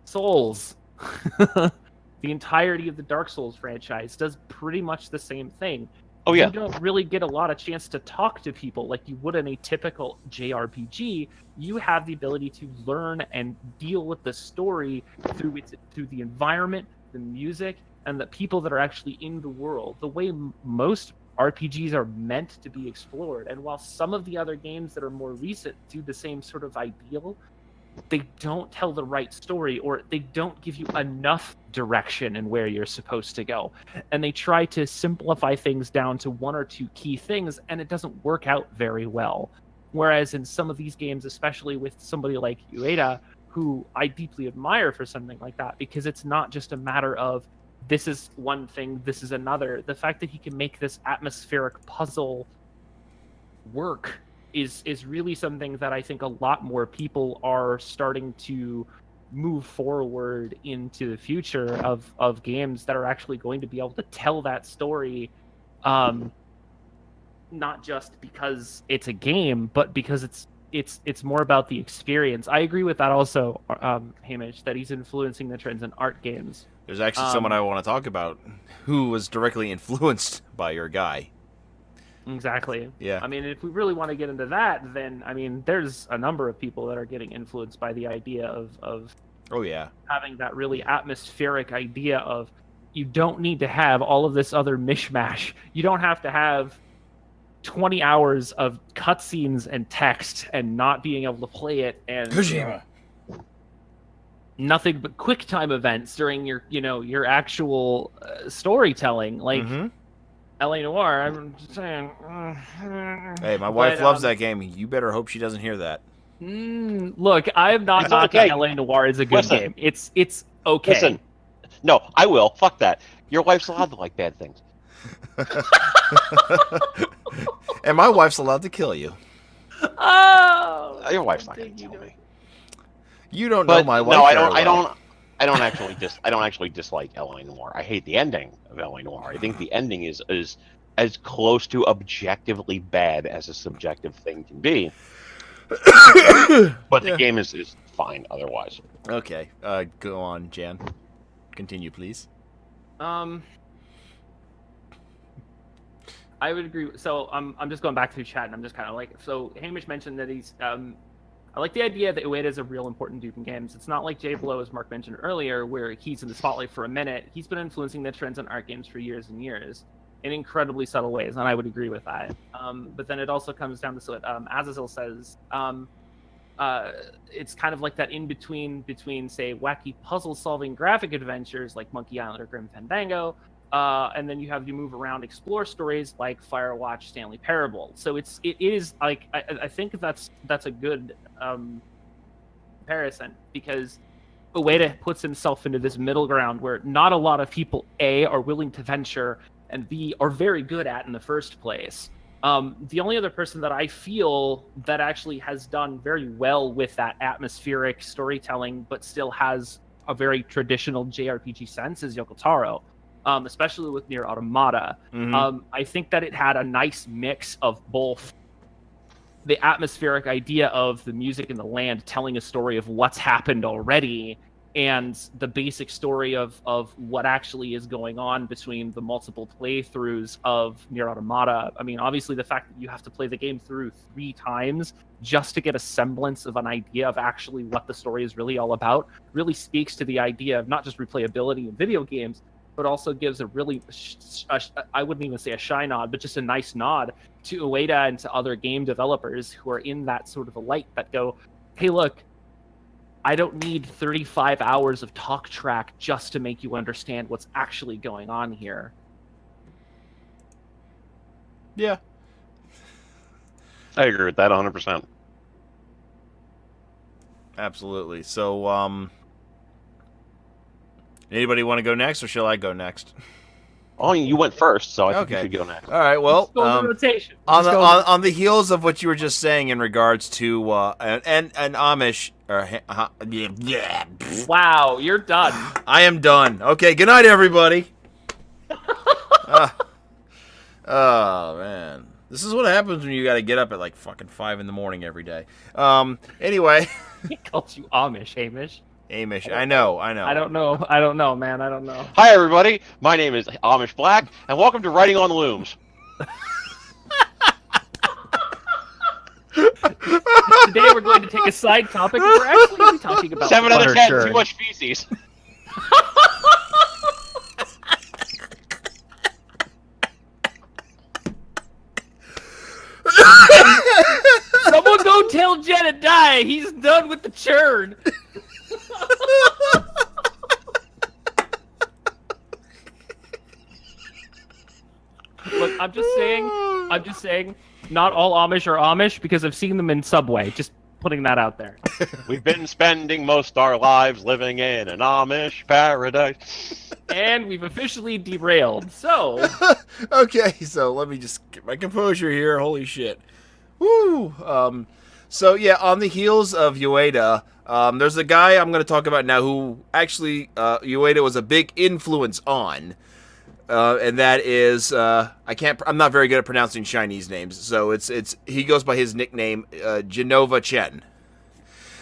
Speaker 4: Souls. The entirety of the Dark Souls franchise does pretty much the same thing.
Speaker 3: Oh yeah.
Speaker 4: You don't really get a lot of chance to talk to people like you would in a typical JRPG. You have the ability to learn and deal with the story through the environment, the music, and the people that are actually in the world, the way most RPGs are meant to be explored. And while some of the other games that are more recent do the same sort of ideal, they don't tell the right story, or they don't give you enough direction in where you're supposed to go. And they try to simplify things down to one or two key things, and it doesn't work out very well. Whereas in some of these games, especially with somebody like Ueda, who I deeply admire for something like that, because it's not just a matter of this is one thing, this is another. The fact that he can make this atmospheric puzzle work is really something that I think a lot more people are starting to move forward into the future of games that are actually going to be able to tell that story, not just because it's a game, but because it's more about the experience. I agree with that also, Hamish, that he's influencing the trends in art games.
Speaker 1: There's actually someone I want to talk about who was directly influenced by your guy.
Speaker 4: Exactly.
Speaker 1: Yeah.
Speaker 4: I mean, if we really want to get into that, then, I mean, there's a number of people that are getting influenced by the idea of
Speaker 1: Oh yeah.
Speaker 4: having that really atmospheric idea of, you don't need to have all of this other mishmash. You don't have to have 20 hours of cutscenes and text and not being able to play it, and
Speaker 1: Kojima.
Speaker 4: Nothing but quick time events during your actual storytelling, like LA Noire. I'm just saying.
Speaker 1: Hey, my wife loves that game. You better hope she doesn't hear that.
Speaker 4: Look, I'm not
Speaker 3: It's
Speaker 4: knocking
Speaker 3: okay.
Speaker 4: LA Noire is a good
Speaker 3: Listen.
Speaker 4: game. It's okay.
Speaker 3: Listen, no, I will. Fuck that. Your wife's allowed to like bad things.
Speaker 1: And my wife's allowed to kill you.
Speaker 4: Oh,
Speaker 3: Your wife's not going to kill me.
Speaker 1: You don't know
Speaker 3: But
Speaker 1: my wife.
Speaker 3: no, I
Speaker 1: very
Speaker 3: don't.
Speaker 1: well.
Speaker 3: I don't actually dislike LA Noire. I hate the ending of LA Noire. I think the ending is as close to objectively bad as a subjective thing can be. But the game is fine otherwise.
Speaker 1: Okay, go on, Jan. Continue, please.
Speaker 4: I would agree. So I'm just going back through chat, and I'm just kind of like, so Hamish mentioned that he's I like the idea that Ueda is a real important dude in games. It's not like Jay Blow, as Mark mentioned earlier, where he's in the spotlight for a minute. He's been influencing the trends in art games for years and years in incredibly subtle ways, and I would agree with that. But then it also comes down to what Azazel says. It's kind of like that in between, say, wacky puzzle-solving graphic adventures like Monkey Island or Grim Fandango, and then you move around, explore stories like Firewatch, Stanley Parable. So it is like I think that's a good comparison, because Ueda puts himself into this middle ground where not a lot of people A are willing to venture, and B are very good at in the first place. The only other person that I feel that actually has done very well with that atmospheric storytelling, but still has a very traditional JRPG sense, is Yoko Taro. Especially with Nier Automata. I think that it had a nice mix of both the atmospheric idea of the music and the land telling a story of what's happened already, and the basic story of what actually is going on between the multiple playthroughs of Nier Automata. I mean, obviously the fact that you have to play the game through 3 times just to get a semblance of an idea of actually what the story is really all about really speaks to the idea of not just replayability in video games, but also gives a really, I wouldn't even say a shy nod, but just a nice nod to Ueda and to other game developers who are in that sort of a light that go, hey, look, I don't need 35 hours of talk track just to make you understand what's actually going on here.
Speaker 1: Yeah.
Speaker 3: I agree with that 100%.
Speaker 1: Absolutely. So, anybody want to go next, or shall I go next?
Speaker 3: Oh, you went first, so I think you
Speaker 1: Okay.
Speaker 3: should go next.
Speaker 1: All right. Well,
Speaker 4: Just go in rotation.
Speaker 1: on the heels of what you were just saying in regards to and Amish or yeah.
Speaker 4: Wow, you're done.
Speaker 1: I am done. Okay. Good night, everybody. Oh man, this is what happens when you got to get up at like fucking 5 in the morning every day. Anyway,
Speaker 4: He calls you Amish, Hamish.
Speaker 1: Amish. I know.
Speaker 4: I don't know, man. I don't know.
Speaker 3: Hi, everybody. My name is Amish Black, and welcome to Writing on the Looms.
Speaker 4: Today we're going to take a side topic. We're actually going to be talking about
Speaker 3: 7 out of
Speaker 4: butter
Speaker 3: 10,
Speaker 4: churn.
Speaker 3: too much feces.
Speaker 4: Someone go tell Jedediah he's done with the churn. Look, I'm just saying, not all Amish are Amish because I've seen them in Subway. Just putting that out there.
Speaker 3: We've been spending most our lives living in an Amish paradise.
Speaker 4: And we've officially derailed. So,
Speaker 1: Okay, so let me just get my composure here. Holy shit. Woo! So yeah, on the heels of Ueda, there's a guy I'm going to talk about now who actually Ueda was a big influence on, and that is I'm not very good at pronouncing Chinese names, so he goes by his nickname Genova Chen,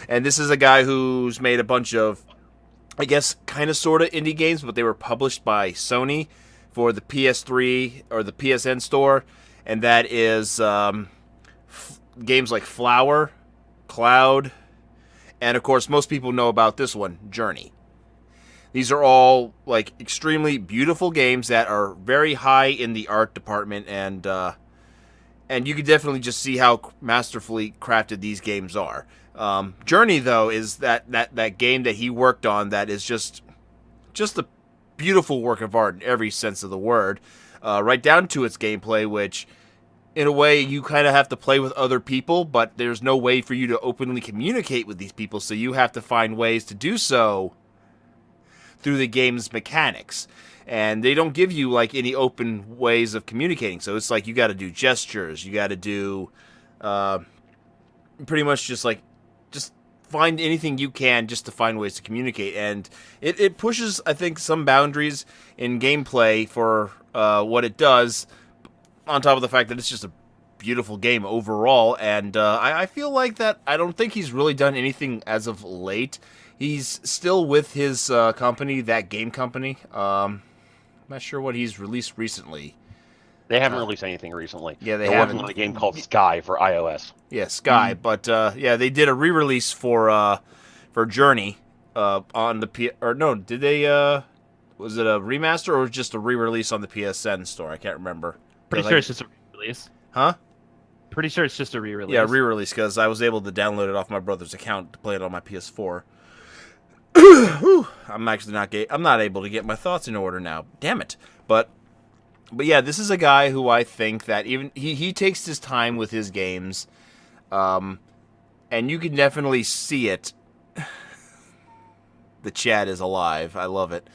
Speaker 1: and this is a guy who's made a bunch of, I guess, kind of sort of indie games, but they were published by Sony for the PS3 or the PSN store, and that is games like Flower, Cloud, and of course most people know about this one, Journey. These are all like extremely beautiful games that are very high in the art department, and you can definitely just see how masterfully crafted these games are. Journey, though, is that game that he worked on that is just a beautiful work of art in every sense of the word, right down to its gameplay, which in a way you kind of have to play with other people, but there's no way for you to openly communicate with these people, so you have to find ways to do so through the game's mechanics. And they don't give you like any open ways of communicating, so it's like you got to do gestures, you got to do pretty much just find anything you can just to find ways to communicate. And it pushes, I think, some boundaries in gameplay for what it does, on top of the fact that it's just a beautiful game overall. And I feel like that I don't think he's really done anything as of late. He's still with his company, That Game Company. I'm not sure what he's released recently.
Speaker 3: They haven't released anything recently.
Speaker 1: Yeah, they
Speaker 3: They're
Speaker 1: haven't.
Speaker 3: working on a game called Sky for iOS.
Speaker 1: Yeah, Sky. But yeah, they did a re-release for Journey on the or no, did they? Was it a remaster or just a re-release on the PSN store? I can't remember.
Speaker 4: pretty sure it's just a re-release.
Speaker 1: Huh?
Speaker 4: Pretty sure it's just a re-release.
Speaker 1: Yeah, re-release, because I was able to download it off my brother's account to play it on my PS4. Whew, I'm actually not able to get my thoughts in order now. Damn it. But yeah, this is a guy who I think that even he takes his time with his games, and you can definitely see it. The chat is alive. I love it.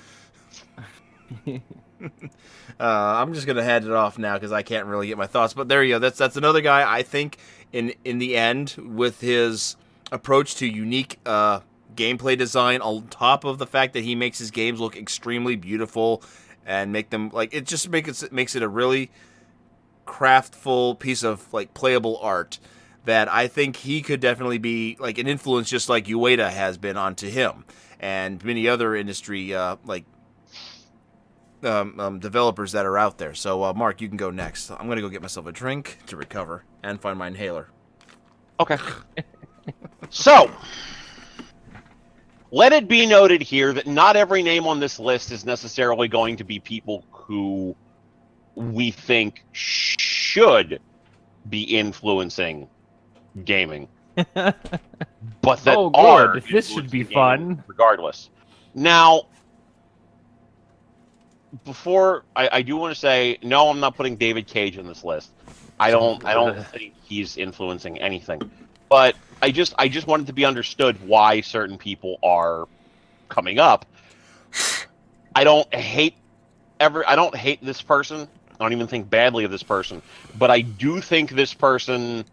Speaker 1: I'm just gonna hand it off now because I can't really get my thoughts. But there you go. That's another guy I think in the end, with his approach to unique gameplay design, on top of the fact that he makes his games look extremely beautiful and make them like it just makes it a really craftful piece of like playable art that I think he could definitely be like an influence, just like Ueda has been onto him, and many other industry developers that are out there. So, Mark, you can go next. I'm gonna go get myself a drink to recover and find my inhaler.
Speaker 3: Okay. So, let it be noted here that not every name on this list is necessarily going to be people who we think should be influencing gaming, but that
Speaker 4: Oh,
Speaker 3: are
Speaker 4: good. This should be
Speaker 3: influencing gaming
Speaker 4: fun.
Speaker 3: regardless. Now, before I do want to say, no, I'm not putting David Cage in this list. I don't think he's influencing anything. But I just wanted to be understood why certain people are coming up. I don't hate this person. I don't even think badly of this person, but I do think this person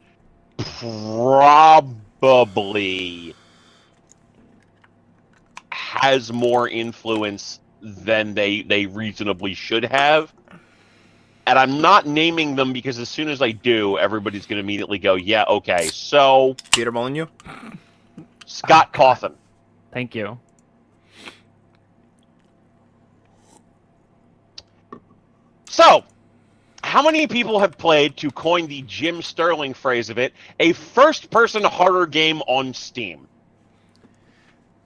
Speaker 3: probably has more influence than they reasonably should have. And I'm not naming them because as soon as I do, everybody's going to immediately go, yeah, okay. So,
Speaker 1: Peter Molyneux?
Speaker 3: Scott Cawthon.
Speaker 4: Thank you.
Speaker 3: So, how many people have played, to coin the Jim Sterling phrase of it, a first-person horror game on Steam?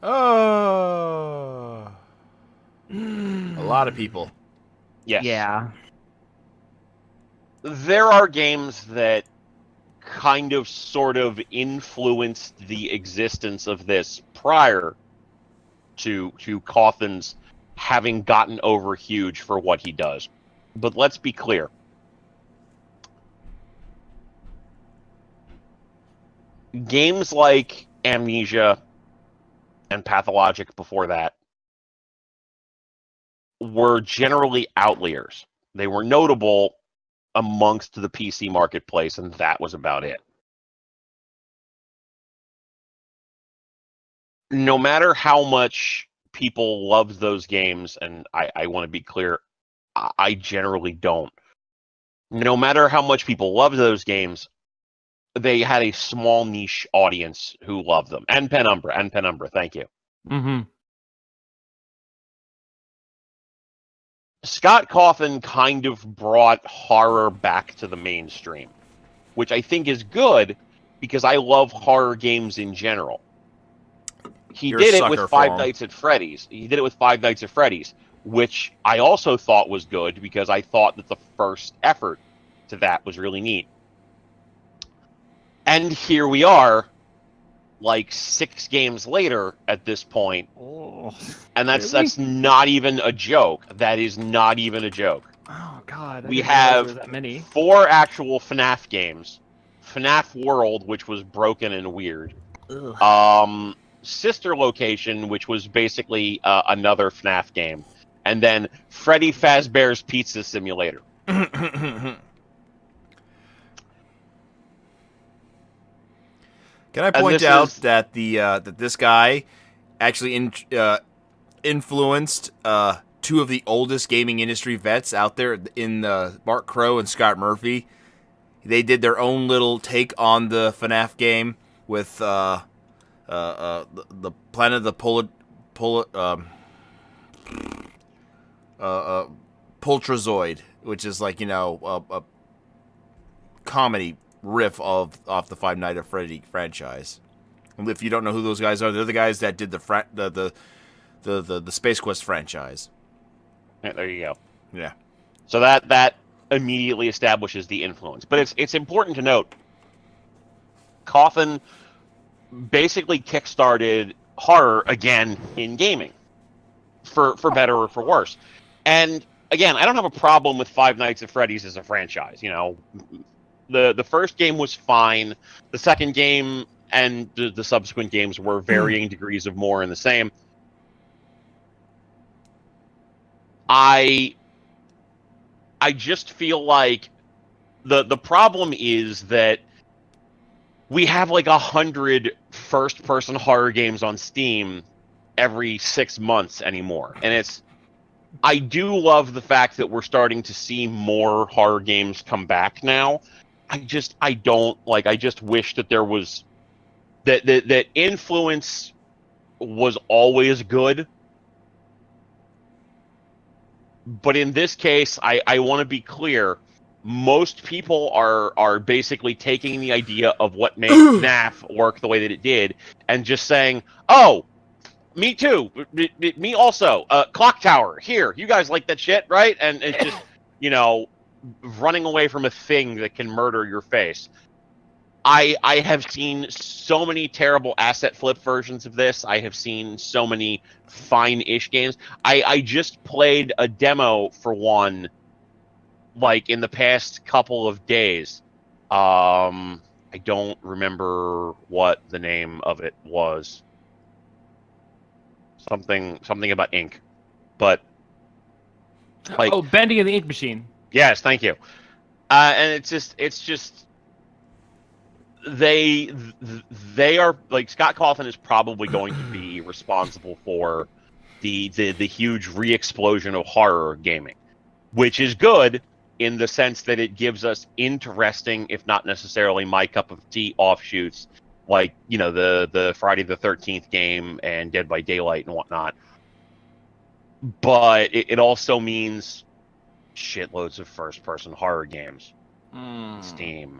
Speaker 1: Oh. A lot of people.
Speaker 3: Yes.
Speaker 4: Yeah.
Speaker 3: There are games that kind of sort of influenced the existence of this prior to Cawthon's having gotten over huge for what he does. But let's be clear. Games like Amnesia and Pathologic before that were generally outliers. They were notable amongst the PC marketplace, and that was about it. No matter how much people loved those games, and I want to be clear, I generally don't. No matter how much people loved those games, they had a small niche audience who loved them. And Penumbra, thank you.
Speaker 4: Mm-hmm.
Speaker 3: Scott Cawthon kind of brought horror back to the mainstream, which I think is good because I love horror games in general. He
Speaker 1: You're a
Speaker 3: did it
Speaker 1: sucker
Speaker 3: with
Speaker 1: for
Speaker 3: Five
Speaker 1: 'em.
Speaker 3: Nights at Freddy's. He did it with Five Nights at Freddy's, which I also thought was good because I thought that the first effort to that was really neat. And here we are, like 6 games later at this point,
Speaker 4: Oh,
Speaker 3: and
Speaker 4: really?
Speaker 3: that's not even a joke. That is not even a joke.
Speaker 4: Oh God. I
Speaker 3: We
Speaker 4: didn't realize
Speaker 3: have
Speaker 4: there was that many.
Speaker 3: 4 actual FNAF games. FNAF World, which was broken and weird.
Speaker 4: Ugh.
Speaker 3: Sister Location, which was basically another FNAF game. And then Freddy Fazbear's Pizza Simulator.
Speaker 1: Can I
Speaker 3: And
Speaker 1: point
Speaker 3: this
Speaker 1: out
Speaker 3: is-
Speaker 1: that that this guy actually influenced 2 of the oldest gaming industry vets out there in Mark Crow and Scott Murphy? They did their own little take on the FNAF game with the Planet of the Poltrazoid, which is like, a comedy riff off the Five Nights at Freddy franchise. And if you don't know who those guys are, they're the guys that did the Space Quest franchise.
Speaker 3: Yeah, there you go.
Speaker 1: Yeah.
Speaker 3: So that immediately establishes the influence. But it's important to note, Cawthon basically kickstarted horror again in gaming, for better or for worse. And again, I don't have a problem with Five Nights at Freddy's as a franchise. The first game was fine. The second game and the subsequent games were varying degrees of more in the same. I just feel like the problem is that we have like 100 first-person horror games on Steam every 6 months anymore, and I do love the fact that we're starting to see more horror games come back now, I don't like. I just wish that there was that influence was always good. But in this case, I want to be clear. Most people are basically taking the idea of what made FNAF work the way that it did and just saying, "Oh, me too. Me also. Clock Tower. Here, you guys like that shit, right?" And it's just, running away from a thing that can murder your face. I have seen so many terrible asset flip versions of this. I have seen so many fine-ish games. I just played a demo for one, like, in the past couple of days. I don't remember what the name of it was. Something about ink. But, like...
Speaker 4: Oh, Bending of the Ink Machine.
Speaker 3: Yes, thank you. And it's just... They are, like, Scott Cawthon is probably going to be responsible for the huge re-explosion of horror gaming, which is good in the sense that it gives us interesting, if not necessarily my cup of tea, offshoots, like, the Friday the 13th game and Dead by Daylight and whatnot. But it also means shitloads of first-person horror games. Steam.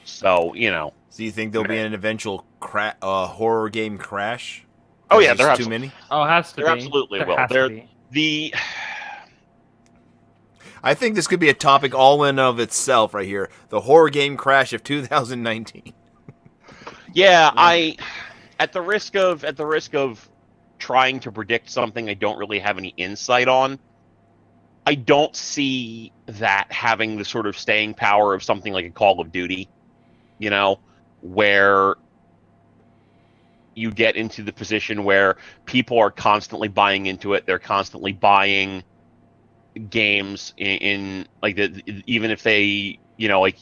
Speaker 3: So,
Speaker 1: So you think there'll be an eventual horror game crash?
Speaker 3: Oh yeah,
Speaker 1: there
Speaker 3: there
Speaker 1: too many.
Speaker 4: Oh, it has to be.
Speaker 3: There absolutely
Speaker 4: There
Speaker 3: will.
Speaker 4: has to be.
Speaker 1: I think this could be a topic all in of itself right here. The horror game crash of 2019.
Speaker 3: Yeah, at the risk of trying to predict something I don't really have any insight on, I don't see that having the sort of staying power of something like a Call of Duty, where you get into the position where people are constantly buying into it. They're constantly buying games in like even if they, like,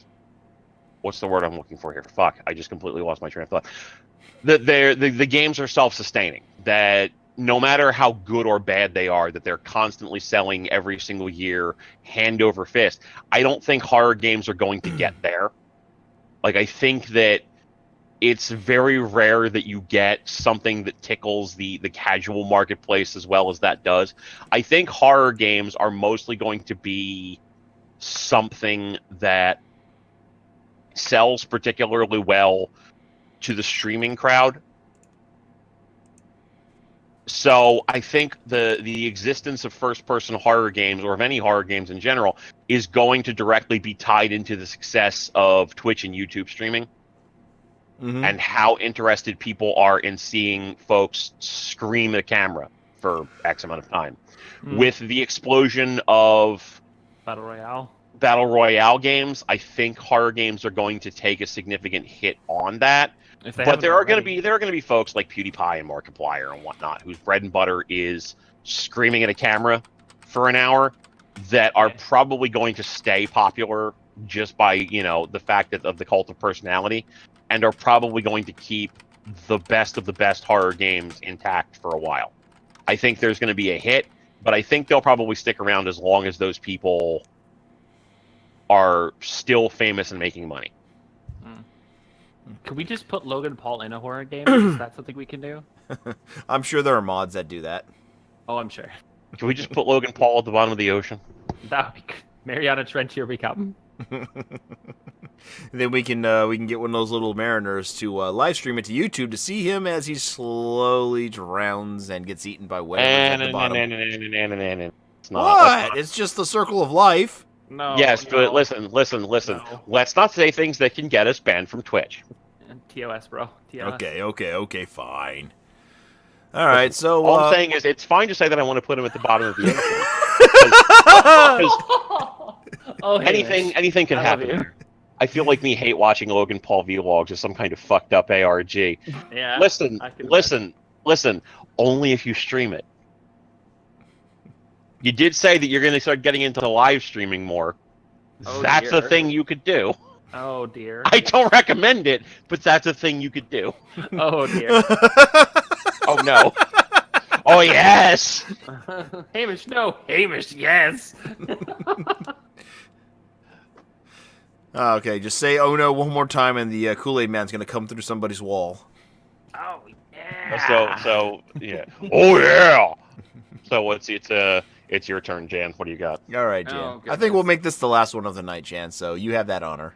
Speaker 3: what's the word I'm looking for here? Fuck, I just completely lost my train of thought. The games are self-sustaining. That no matter how good or bad they are, that they're constantly selling every single year, hand over fist. I don't think horror games are going to get there. Like, I think that it's very rare that you get something that tickles the casual marketplace as well as that does. I think horror games are mostly going to be something that sells particularly well to the streaming crowd. So I think the existence of first-person horror games, or of any horror games in general, is going to directly be tied into the success of Twitch and YouTube streaming.
Speaker 1: Mm-hmm.
Speaker 3: And how interested people are in seeing folks scream at a camera for X amount of time. With the explosion of
Speaker 4: Battle
Speaker 3: Royale games, I think horror games are going to take a significant hit on that. But there are going to be folks like PewDiePie and Markiplier and whatnot whose bread and butter is screaming at a camera for an hour that are probably going to stay popular just by, the fact of the cult of personality, and are probably going to keep the best of the best horror games intact for a while. I think there's going to be a hit, but I think they'll probably stick around as long as those people are still famous and making money.
Speaker 4: Could we just put Logan Paul in a horror game? Is that something we can do?
Speaker 1: I'm sure there are mods that do that.
Speaker 4: Oh, I'm sure.
Speaker 3: Can we just put Logan Paul at the bottom of the ocean?
Speaker 4: That would be good. Mariana Trench, here we come.
Speaker 1: Then we can get one of those little mariners to live stream it to YouTube to see him as he slowly drowns and gets eaten by whatever's at the bottom.
Speaker 3: It's not.
Speaker 1: What? It's just the circle of life.
Speaker 4: No.
Speaker 3: Yes,
Speaker 4: no.
Speaker 3: but listen.
Speaker 4: No.
Speaker 3: Let's not say things that can get us banned from Twitch.
Speaker 4: TOS, bro. TOS.
Speaker 1: Okay, fine. All right, so
Speaker 3: all I'm saying is it's fine to say that I want to put him at the bottom of the ocean.
Speaker 4: Oh,
Speaker 3: anything can
Speaker 4: I love
Speaker 3: happen
Speaker 4: you.
Speaker 3: here. I feel like me hate watching Logan Paul vlogs as some kind of fucked up ARG.
Speaker 4: Yeah.
Speaker 3: Listen.
Speaker 4: I can imagine.
Speaker 3: Only if you stream it. You did say that you're going to start getting into live streaming more.
Speaker 4: Oh,
Speaker 3: That's
Speaker 4: dear.
Speaker 3: a thing you could do.
Speaker 4: Oh dear.
Speaker 3: I don't recommend it, but that's a thing you could do.
Speaker 4: Oh dear.
Speaker 3: Oh no. Oh yes.
Speaker 4: Hamish, no. Hamish, yes.
Speaker 1: Okay, just say "oh no" one more time, and the Kool-Aid Man's gonna come through somebody's wall.
Speaker 4: Oh yeah.
Speaker 3: So yeah. Oh yeah. So it's your turn, Jan. What do you got?
Speaker 1: All right, Jan.
Speaker 4: Oh,
Speaker 1: I think we'll
Speaker 4: goodness.
Speaker 1: make this the last one of the night, Jan. So you have that honor.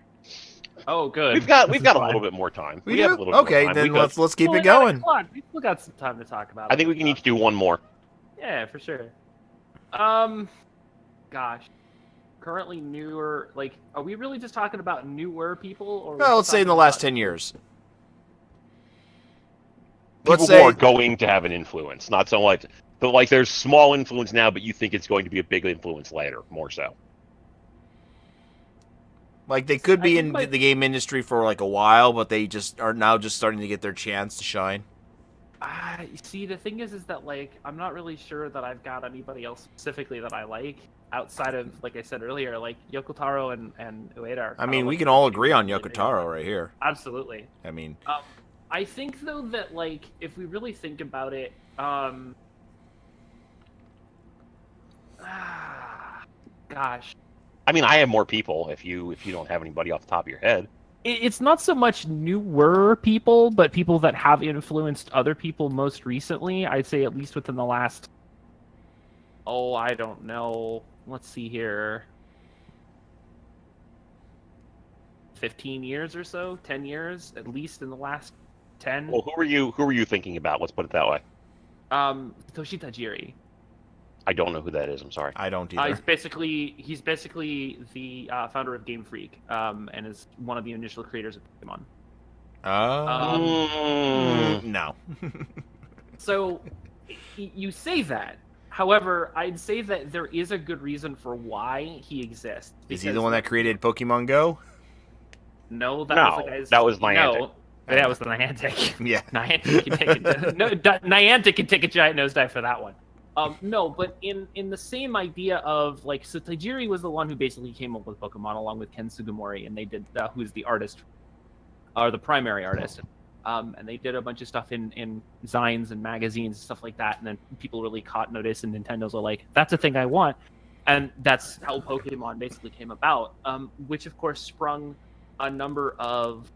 Speaker 4: Oh, good.
Speaker 3: We've got
Speaker 4: This is
Speaker 3: a
Speaker 4: fine.
Speaker 3: little bit more time.
Speaker 1: We
Speaker 3: have
Speaker 1: do?
Speaker 3: a little bit more
Speaker 1: Okay,
Speaker 3: time.
Speaker 1: then
Speaker 3: We could.
Speaker 1: let's keep
Speaker 4: Well,
Speaker 1: it going.
Speaker 4: Come on, we still got some time to talk about.
Speaker 3: I think we can each do one more.
Speaker 4: Yeah, for sure. Gosh, currently newer. Like, are we really just talking about newer people, or?
Speaker 1: Well, let's say in the last 10 years. Let's
Speaker 3: People who
Speaker 1: say
Speaker 3: are going to have an influence, not so much. But like, there's small influence now, but you think it's going to be a big influence later, more so.
Speaker 1: like they could be
Speaker 4: I
Speaker 1: in
Speaker 4: think
Speaker 1: the game industry for like a while, but they just are now just starting to get their chance to shine.
Speaker 4: See, the thing is that like I'm not really sure that I've got anybody else specifically that I like outside of, like I said earlier, like Yoko Taro and Ueda. Are
Speaker 1: I mean,
Speaker 4: kinda
Speaker 1: we
Speaker 4: like
Speaker 1: can all
Speaker 4: the
Speaker 1: agree on
Speaker 4: really
Speaker 1: Yoko
Speaker 4: big
Speaker 1: Taro
Speaker 4: ones.
Speaker 1: right here.
Speaker 4: Absolutely.
Speaker 1: I mean,
Speaker 4: I think though that like if we really think about it, gosh,
Speaker 3: I mean, I have more people. If you don't have anybody off the top of your head,
Speaker 4: it's not so much newer people, but people that have influenced other people most recently. I'd say at least within the last, I don't know. Let's see here. 15 years or so, 10 years, at least in the last 10.
Speaker 3: well, who were you thinking about? Let's put it that way.
Speaker 4: Toshi Tajiri.
Speaker 3: I don't know who that is. I'm sorry.
Speaker 1: I don't either.
Speaker 4: He's basically the founder of Game Freak, and is one of the initial creators of Pokemon.
Speaker 1: No.
Speaker 4: So you say that. However, I'd say that there is a good reason for why he exists.
Speaker 1: Is he the one that created Pokemon Go?
Speaker 4: No, that
Speaker 3: No,
Speaker 4: was the guy's.
Speaker 3: that was Niantic.
Speaker 4: No, that was the Niantic.
Speaker 1: Yeah.
Speaker 4: Niantic can take Niantic can take a giant nosedive for that one. No, but in the same idea of like, so Tajiri was the one who basically came up with Pokemon along with Ken Sugimori, and they did who's the artist, or the primary artist. And they did a bunch of stuff in zines and magazines and stuff like that, and then people really caught notice, and Nintendo's are like, that's a thing I want, and that's how Pokemon basically came about, which of course sprung a number of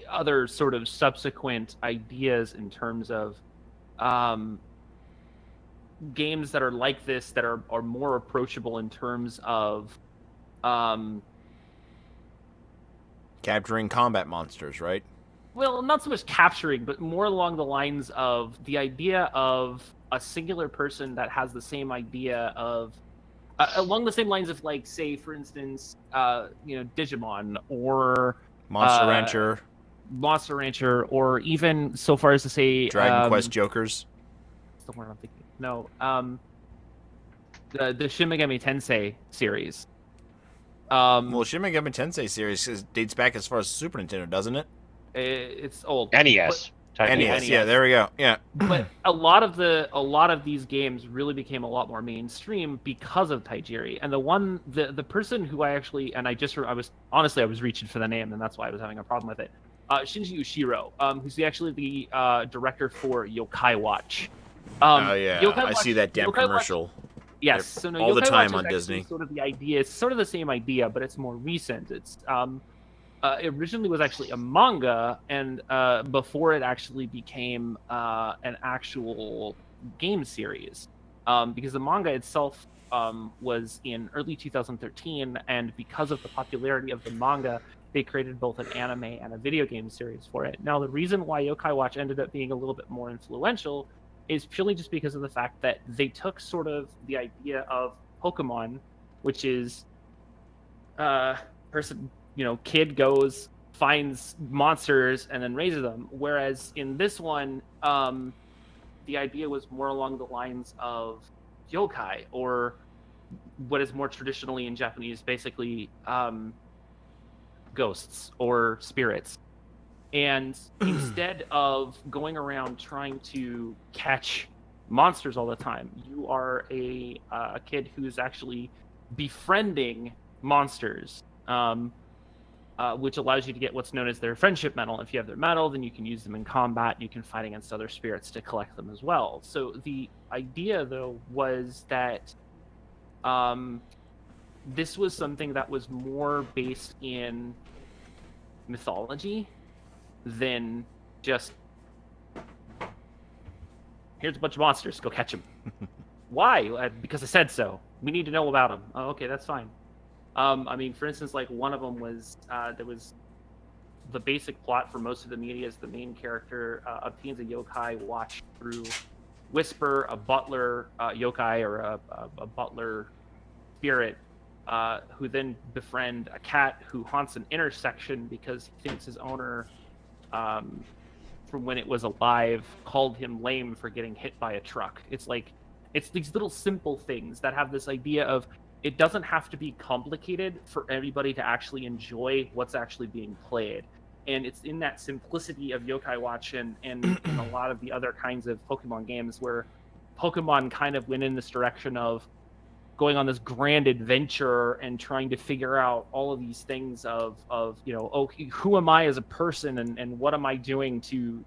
Speaker 4: other sort of subsequent ideas in terms of games that are like this, that are more approachable in terms of
Speaker 1: Capturing combat monsters, right?
Speaker 4: well, not so much capturing, but more along the lines of the idea of a singular person that has the same idea of along the same lines of, like, say, for instance, Digimon, or
Speaker 1: Monster Rancher,
Speaker 4: or even so far as to say
Speaker 1: Dragon Quest Jokers.
Speaker 4: What's the word I'm thinking? No, the Shin Megami Tensei series.
Speaker 1: Well, Shin Megami Tensei series dates back as far as Super Nintendo, doesn't it?
Speaker 4: It's old.
Speaker 3: NES. technically.
Speaker 1: NES, yeah, there we go. Yeah.
Speaker 4: But a lot of these games really became a lot more mainstream because of Tajiri. And the person who I was reaching for the name, and that's why I was having a problem with it. Shinji Ushiro, who's actually the director for Yokai Watch.
Speaker 1: Oh yeah,
Speaker 4: Yokai
Speaker 1: I
Speaker 4: Watch-
Speaker 1: see that damn
Speaker 4: Yokai Watch-
Speaker 1: commercial.
Speaker 4: Yes, so no,
Speaker 1: all the
Speaker 4: Yokai
Speaker 1: time
Speaker 4: Watch
Speaker 1: on
Speaker 4: is actually
Speaker 1: Disney.
Speaker 4: Sort of the idea. It's sort of the same idea, but it's more recent. It originally was actually a manga, and before it actually became an actual game series, because the manga itself was in early 2013, and because of the popularity of the manga, they created both an anime and a video game series for it. Now, the reason why Yokai Watch ended up being a little bit more influential is purely just because of the fact that they took sort of the idea of Pokemon, which is kid goes, finds monsters, and then raises them. Whereas in this one, the idea was more along the lines of yokai, or what is more traditionally in Japanese, basically ghosts or spirits. And instead of going around trying to catch monsters all the time, you are a kid who's actually befriending monsters, which allows you to get what's known as their friendship medal. If you have their medal, then you can use them in combat. You can fight against other spirits to collect them as well. So the idea, though, was that this was something that was more based in mythology than just here's a bunch of monsters, go catch them. Why? Because I said so. We need to know about them. Oh, okay, that's fine. I mean, for instance, like one of them was there was the basic plot for most of the media is the main character obtains a yokai watch through Whisper, a butler yokai or a butler spirit, who then befriend a cat who haunts an intersection because he thinks his owner, from when it was alive, called him lame for getting hit by a truck. It's like, it's these little simple things that have this idea of it doesn't have to be complicated for everybody to actually enjoy what's actually being played. And it's in that simplicity of Yokai Watch and in a lot of the other kinds of Pokemon games where Pokemon kind of went in this direction of going on this grand adventure and trying to figure out all of these things of you know, oh, who am I as a person and what am I doing to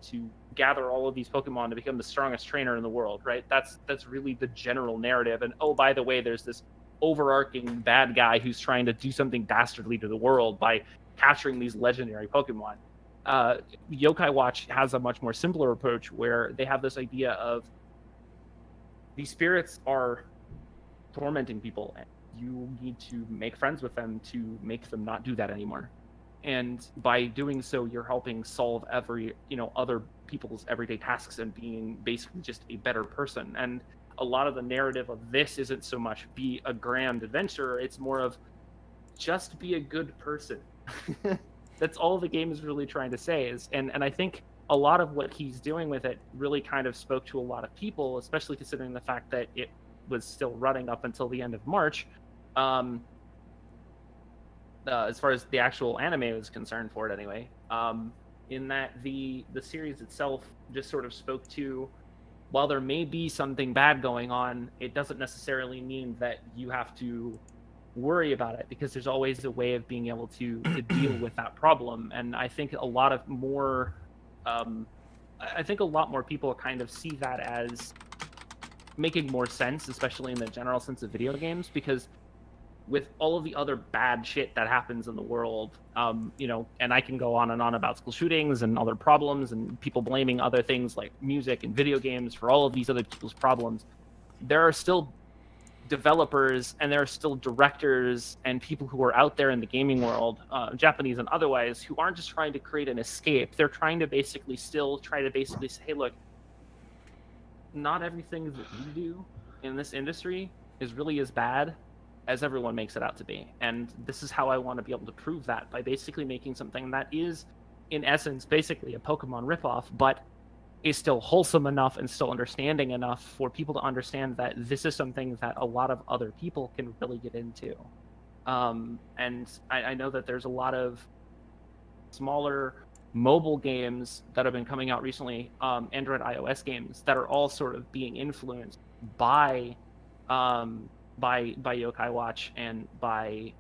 Speaker 4: gather all of these Pokemon to become the strongest trainer in the world, right? That's really the general narrative. And oh, by the way, there's this overarching bad guy who's trying to do something dastardly to the world by capturing these legendary Pokemon. Yokai Watch has a much more simpler approach where they have this idea of these spirits are tormenting people and you need to make friends with them to make them not do that anymore. And by doing so, you're helping solve every, you know, other people's everyday tasks and being basically just a better person. And a lot of the narrative of this isn't so much be a grand adventure, it's more of just be a good person. That's all the game is really trying to say is, and I think a lot of what he's doing with it really kind of spoke to a lot of people, especially considering the fact that it was still running up until the end of March. As far as the actual anime is concerned for it anyway, in that the series itself just sort of spoke to, while there may be something bad going on, it doesn't necessarily mean that you have to worry about it because there's always a way of being able to deal with that problem. And I think a lot more people kind of see that as making more sense, especially in the general sense of video games, because with all of the other bad shit that happens in the world, you know, and I can go on and on about school shootings and other problems and people blaming other things like music and video games for all of these other people's problems. There are still developers and there are still directors and people who are out there in the gaming world, Japanese and otherwise, who aren't just trying to create an escape. They're trying to basically say, hey, look, not everything that you do in this industry is really as bad as everyone makes it out to be. And this is how I want to be able to prove that, by basically making something that is, in essence, basically a Pokemon ripoff, but is still wholesome enough and still understanding enough for people to understand that this is something that a lot of other people can really get into. And I know that there's a lot of smaller mobile games that have been coming out recently, Android iOS games, that are all sort of being influenced by Yokai Watch and by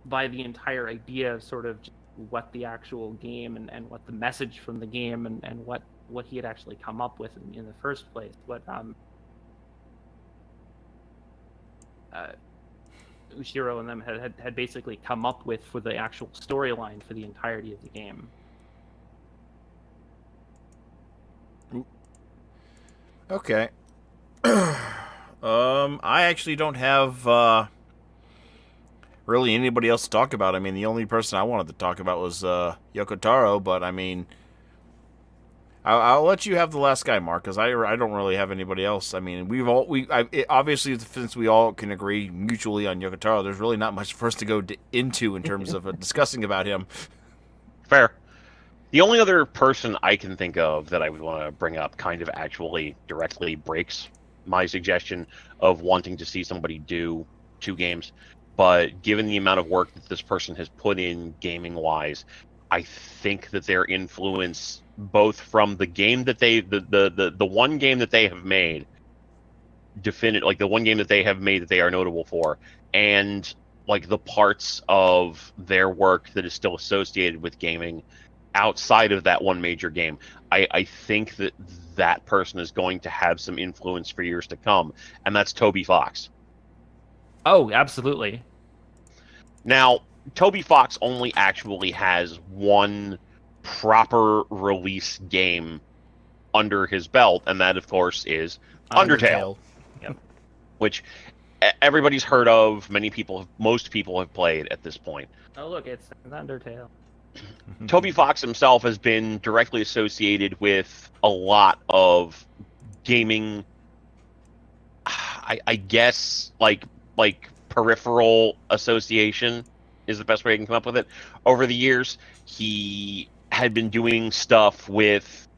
Speaker 4: the entire idea of sort of what the actual game and what the message from the game and what he had actually come up with in the first place. What Ushiro and them had basically come up with for the actual storyline for the entirety of the game.
Speaker 1: Okay. I actually don't have really anybody else to talk about. I mean, the only person I wanted to talk about was Yoko Taro, but I mean, I'll let you have the last guy, Mark, because I don't really have anybody else. I mean, obviously, since we all can agree mutually on Yoko Taro, there's really not much for us to go into in terms of discussing about him.
Speaker 3: Fair. The only other person I can think of that I would want to bring up kind of actually directly breaks my suggestion of wanting to see somebody do 2 games. But given the amount of work that this person has put in gaming-wise, I think that their influence, both from the game that the one game that they have made, like the one game that they have made that they are notable for, and like the parts of their work that is still associated with gaming, outside of that one major game, I think that that person is going to have some influence for years to come, and that's Toby Fox.
Speaker 4: Oh, absolutely.
Speaker 3: Now, Toby Fox only actually has one proper release game under his belt, and that, of course, is Undertale,
Speaker 4: Yep.
Speaker 3: which everybody's heard of. Most people have played at this point.
Speaker 4: Oh, look, it's Undertale.
Speaker 3: Toby Fox himself has been directly associated with a lot of gaming. I guess like peripheral association is the best way I can come up with it. Over the years, he had been doing stuff with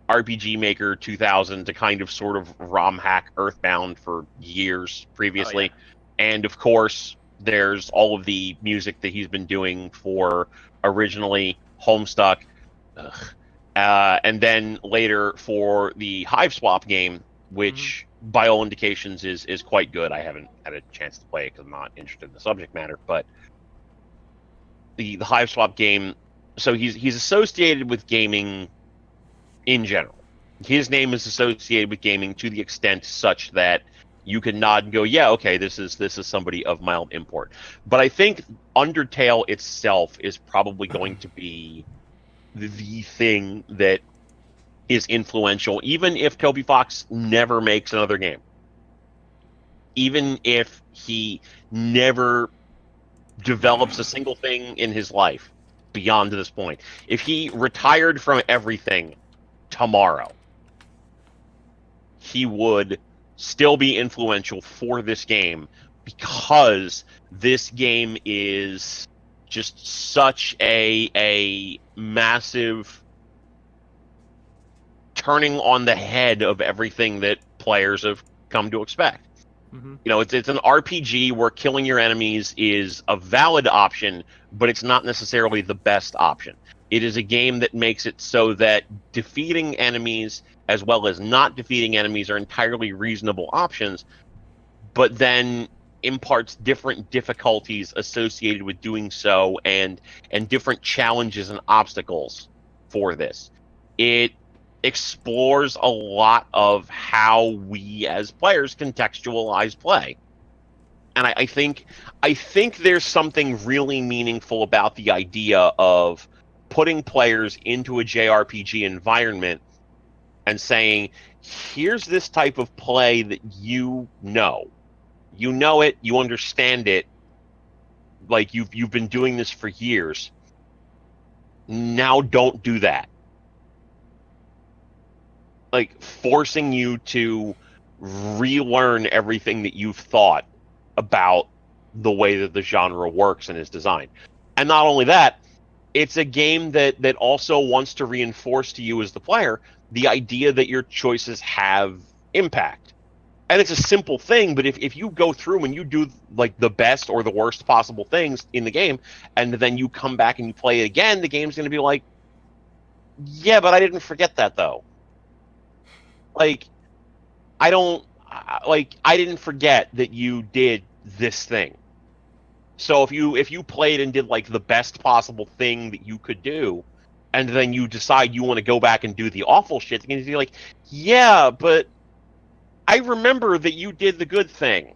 Speaker 3: RPG Maker 2000 to kind of sort of ROM hack Earthbound for years previously.
Speaker 4: Oh,
Speaker 3: And of course, there's all of the music that he's been doing for originally Homestuck, and then later for the Hive Swap game, which by all indications is quite good. I haven't had a chance to play it because I'm not interested in the subject matter, but the Hive Swap game, so he's associated with gaming in general. His name is associated with gaming to the extent such that you can nod and go, yeah, okay, this is somebody of mild import. But I think Undertale itself is probably going to be the thing that is influential, even if Toby Fox never makes another game. Even if he never develops a single thing in his life beyond this point. If he retired from everything tomorrow, he would still be influential for this game, because this game is just such a massive turning on the head of everything that players have come to expect.
Speaker 4: Mm-hmm.
Speaker 3: You know, it's an RPG where killing your enemies is a valid option, but it's not necessarily the best option. It is a game that makes it so that defeating enemies as well as not defeating enemies are entirely reasonable options, but then imparts different difficulties associated with doing so, and different challenges and obstacles for this. It explores a lot of how we as players contextualize play. And I think there's something really meaningful about the idea of putting players into a JRPG environment and saying, here's this type of play that you know it, you understand it, like you've been doing this for years. Now don't do that. Like forcing you to relearn everything that you've thought about the way that the genre works and is designed. And not only that, it's a game that also wants to reinforce to you as the player the idea that your choices have impact. And it's a simple thing, but if you go through and you do like the best or the worst possible things in the game, and then you come back and you play it again, the game's going to be like, yeah, but I didn't forget that though. Like, I didn't forget that you did this thing. So if you played and did like the best possible thing that you could do, and then you decide you want to go back and do the awful shit, you're going to be like, yeah, but I remember that you did the good thing.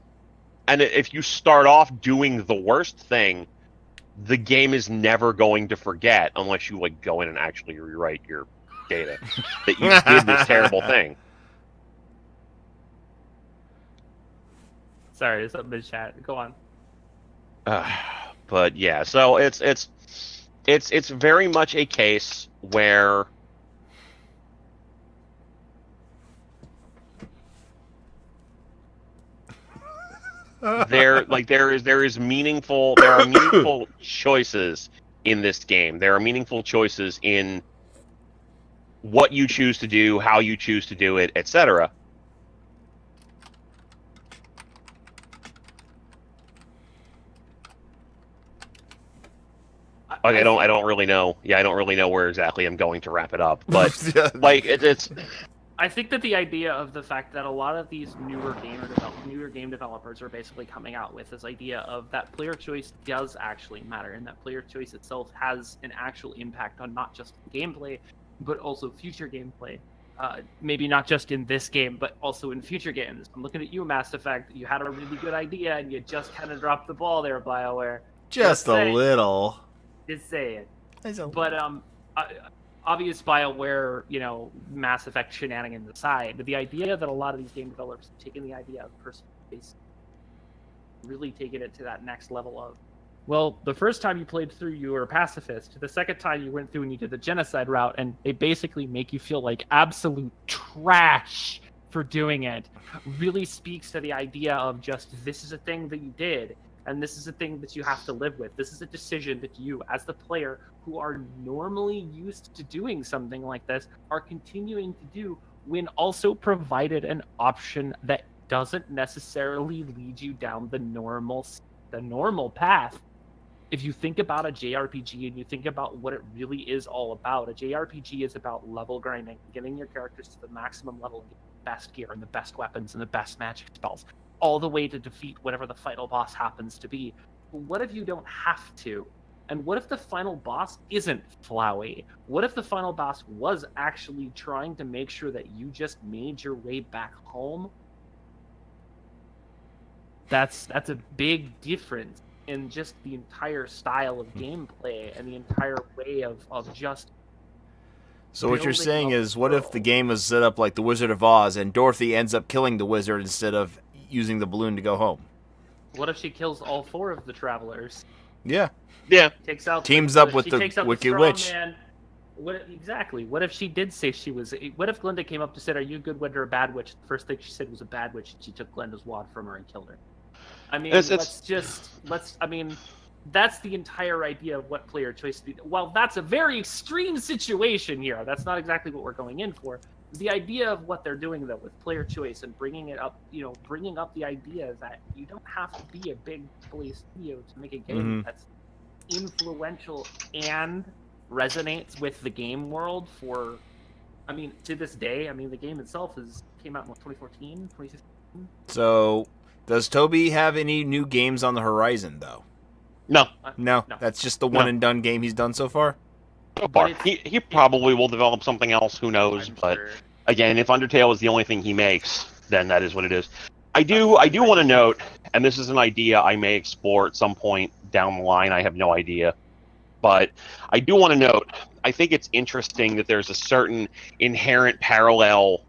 Speaker 3: And if you start off doing the worst thing, the game is never going to forget, unless you like go in and actually rewrite your data, that you did this terrible thing.
Speaker 4: Sorry, it's up mid-chat. Go on.
Speaker 3: But yeah, so it's very much a case where there are meaningful choices in this game. There are meaningful choices in what you choose to do, how you choose to do it, etc. Like I don't really know. Yeah, I don't really know where exactly I'm going to wrap it up, but like it's
Speaker 4: I think that the idea of the fact that a lot of these newer game developers are basically coming out with this idea of that player choice does actually matter, and that player choice itself has an actual impact on not just gameplay, but also future gameplay. Maybe not just in this game, but also in future games. I'm looking at you, Mass Effect. You had a really good idea, and you just kind of dropped the ball there, BioWare.
Speaker 1: Just a
Speaker 4: saying.
Speaker 1: little.
Speaker 4: Just saying.
Speaker 1: It's a-
Speaker 4: But obvious BioWare, Mass Effect shenanigans aside, the idea that a lot of these game developers have taken the idea of personal space, really taken it to that next level of, well, the first time you played through, you were a pacifist. The second time you went through and you did the genocide route, and they basically make you feel like absolute trash for doing it, really speaks to the idea of just, this is a thing that you did, and this is a thing that you have to live with. This is a decision that you, as the player, who are normally used to doing something like this, are continuing to do when also provided an option that doesn't necessarily lead you down the normal path. If you think about a JRPG and you think about what it really is all about, a JRPG is about level grinding, getting your characters to the maximum level, and getting the best gear and the best weapons and the best magic spells, all the way to defeat whatever the final boss happens to be. But what if you don't have to? And what if the final boss isn't Flowey? What if the final boss was actually trying to make sure that you just made your way back home? That's a big difference in just the entire style of gameplay and the entire way of just.
Speaker 1: So what you're
Speaker 4: building
Speaker 1: saying
Speaker 4: a
Speaker 1: is, what if
Speaker 4: world.
Speaker 1: the game was set up like the Wizard of Oz, and Dorothy ends up killing the wizard instead of using the balloon to go home?
Speaker 4: What if she kills all four of the travelers?
Speaker 1: Yeah.
Speaker 3: Yeah.
Speaker 4: Takes out
Speaker 1: Teams up with
Speaker 4: she
Speaker 1: the
Speaker 4: takes out
Speaker 1: Wicked
Speaker 4: strong
Speaker 1: Witch.
Speaker 4: Man. Exactly? What if she did say she was? What if Glinda came up to said, "Are you a good witch or a bad witch?" The first thing she said was a bad witch, and she took Glinda's wand from her and killed her. I mean, that's the entire idea of what player choice. Well, that's a very extreme situation here. That's not exactly what we're going in for. The idea of what they're doing though with player choice and bringing it up, bringing up the idea that you don't have to be a big play studio to make a game that's influential and resonates with the game world for, to this day. The game itself came out in 2014, 2015.
Speaker 1: So, does Toby have any new games on the horizon, though?
Speaker 3: No.
Speaker 1: No, that's just the one and done game he's done so far?
Speaker 3: So far. He probably will develop something else, who knows, but
Speaker 4: Sure.
Speaker 3: again, if Undertale is the only thing he makes, then that is what it is. I do want to note, and this is an idea I may explore at some point down the line, I have no idea, but I do want to note, I think it's interesting that there's a certain inherent parallel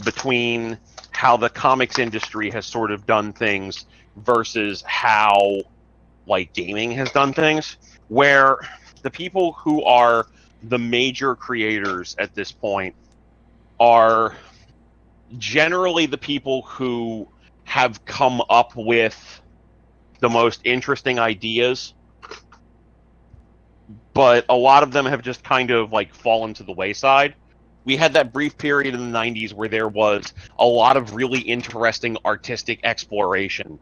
Speaker 3: between how the comics industry has sort of done things versus how, like, gaming has done things, where the people who are the major creators at this point are generally the people who have come up with the most interesting ideas, but a lot of them have just kind of like fallen to the wayside. We had that brief period in the 90s where there was a lot of really interesting artistic exploration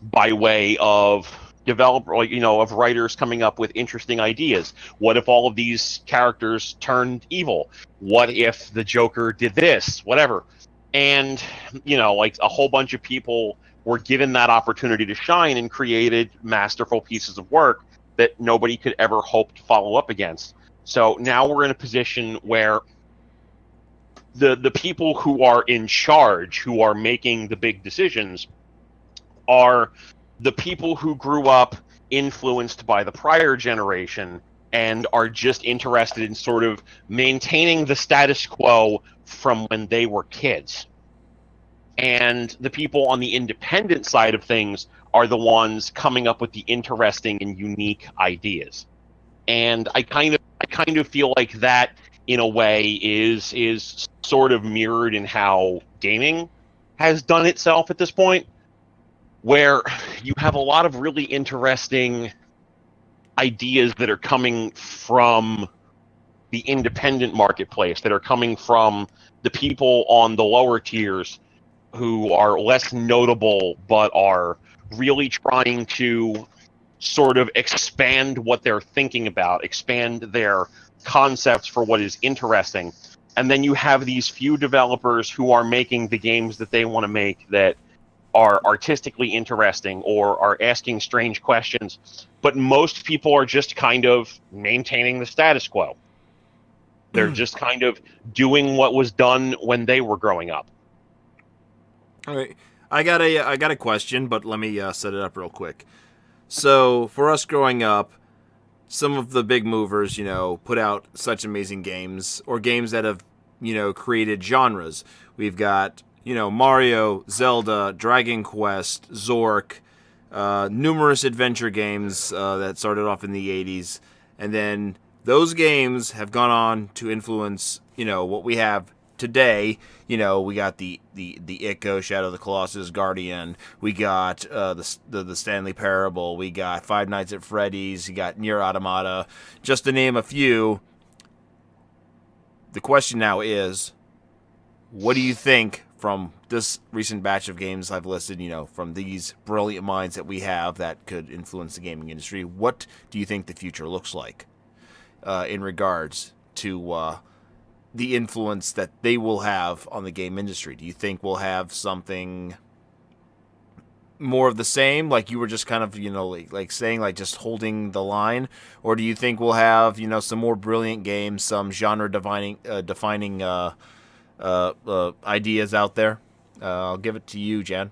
Speaker 3: by way of of writers coming up with interesting ideas. What if all of these characters turned evil? What if the Joker did this? Whatever. And, like a whole bunch of people were given that opportunity to shine and created masterful pieces of work that nobody could ever hope to follow up against. So now we're in a position where the people who are in charge, who are making the big decisions, are the people who grew up influenced by the prior generation and are just interested in sort of maintaining the status quo from when they were kids. And the people on the independent side of things are the ones coming up with the interesting and unique ideas. And I kind of feel like that, in a way, is sort of mirrored in how gaming has done itself at this point, where you have a lot of really interesting ideas that are coming from the independent marketplace, that are coming from the people on the lower tiers who are less notable but are really trying to sort of expand what they're thinking about, expand their concepts for what is interesting. and then you have these few developers who are making the games that they want to make that are artistically interesting or are asking strange questions, but most people are just kind of maintaining the status quo. They're just kind of doing what was done when they were growing up.
Speaker 1: All right, I got a question, but let me set it up real quick. So for us growing up, some of the big movers, put out such amazing games or games that have, created genres. We've got, Mario, Zelda, Dragon Quest, Zork, numerous adventure games that started off in the 80s. And then those games have gone on to influence, what we have today. We got the Ico, Shadow of the Colossus, Guardian. We got the Stanley Parable. We got Five Nights at Freddy's. You got Nier Automata, just to name a few. The question now is, what do you think from this recent batch of games I've listed? From these brilliant minds that we have that could influence the gaming industry. What do you think the future looks like in regards to the influence that they will have on the game industry? Do you think we'll have something more of the same, like you were just kind of, like saying, like just holding the line? Or do you think we'll have, some more brilliant games, some genre defining ideas out there? I'll give it to you, Jan,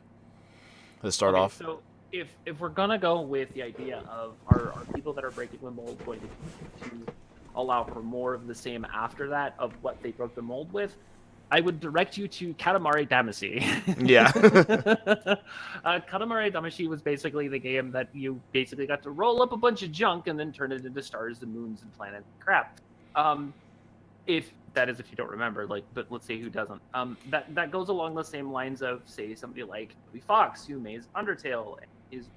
Speaker 1: to start off.
Speaker 4: So if we're gonna go with the idea of are people that are breaking the mold going to allow for more of the same after that of what they broke the mold with, I would direct you to Katamari Damacy.
Speaker 1: Yeah.
Speaker 4: Katamari Damacy was basically the game that you basically got to roll up a bunch of junk and then turn it into stars and moons and planets and crap. If you don't remember, but let's say who doesn't. That goes along the same lines of, say, somebody like Toby Fox, who made Undertale,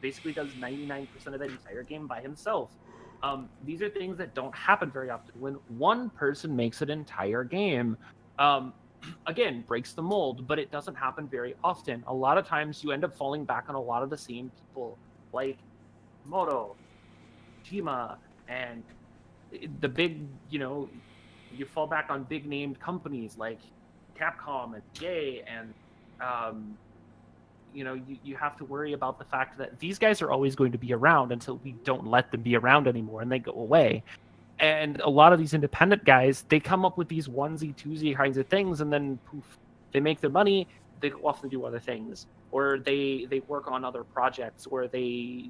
Speaker 4: basically does 99% of that entire game by himself. These are things that don't happen very often. When one person makes an entire game, again, breaks the mold, but it doesn't happen very often. A lot of times you end up falling back on a lot of the same people, like Moto, Jima, and the big, you fall back on big named companies like Capcom and EA, and you have to worry about the fact that these guys are always going to be around until we don't let them be around anymore and they go away. And a lot of these independent guys, they come up with these onesie twosie kinds of things, and then poof, they make their money, they go off and do other things, or they work on other projects, or they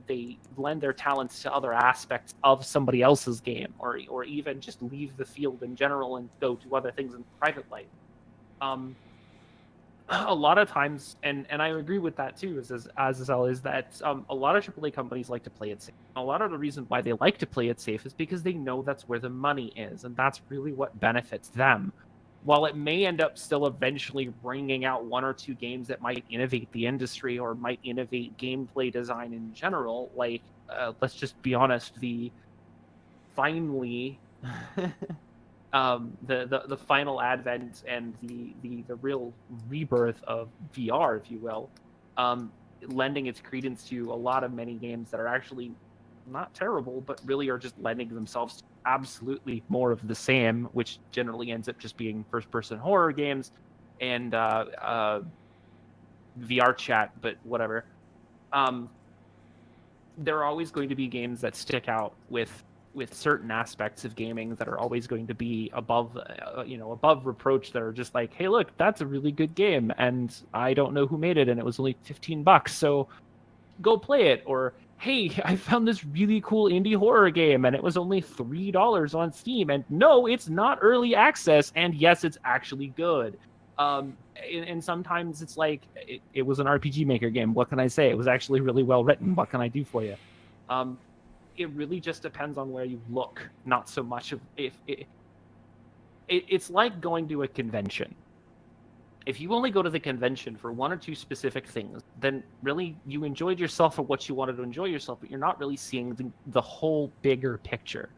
Speaker 4: lend their talents to other aspects of somebody else's game, or even just leave the field in general and go to other things in private life. A lot of times, and I agree with that too, is that a lot of AAA companies like to play it safe. A lot of the reason why they like to play it safe is because they know that's where the money is, and that's really what benefits them. While it may end up still eventually bringing out one or two games that might innovate the industry or might innovate gameplay design in general, let's just be honest, finally the final advent and the real rebirth of VR, if you will, lending its credence to a lot of many games that are actually not terrible, but really are just lending themselves to absolutely more of the same, which generally ends up just being first-person horror games and VR chat, but whatever. There are always going to be games that stick out with certain aspects of gaming that are always going to be above reproach, that are just like, hey, look, that's a really good game, and I don't know who made it, and it was only $15, so go play it. Or, hey, I found this really cool indie horror game, and it was only $3 on Steam, and no, it's not early access, and yes, it's actually good. And sometimes it's like, it was an RPG Maker game. What can I say? It was actually really well written. What can I do for you? It really just depends on where you look, not so much of it's like going to a convention. If you only go to the convention for one or two specific things, then really you enjoyed yourself for what you wanted to enjoy yourself, but you're not really seeing the whole bigger picture.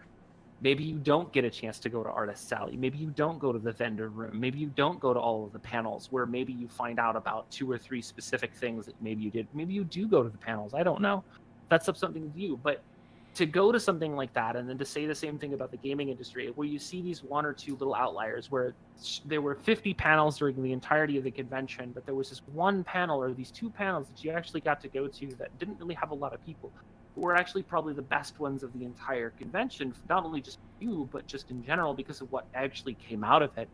Speaker 4: Maybe you don't get a chance to go to Artist Alley. Maybe you don't go to the vendor room. Maybe you don't go to all of the panels, where maybe you find out about two or three specific things that maybe you did. Maybe you do go to the panels. I don't know. That's up something to you. But to go to something like that and then to say the same thing about the gaming industry, where you see these one or two little outliers where there were 50 panels during the entirety of the convention, but there was this one panel or these two panels that you actually got to go to that didn't really have a lot of people, but were actually probably the best ones of the entire convention, not only just for you, but just in general because of what actually came out of it.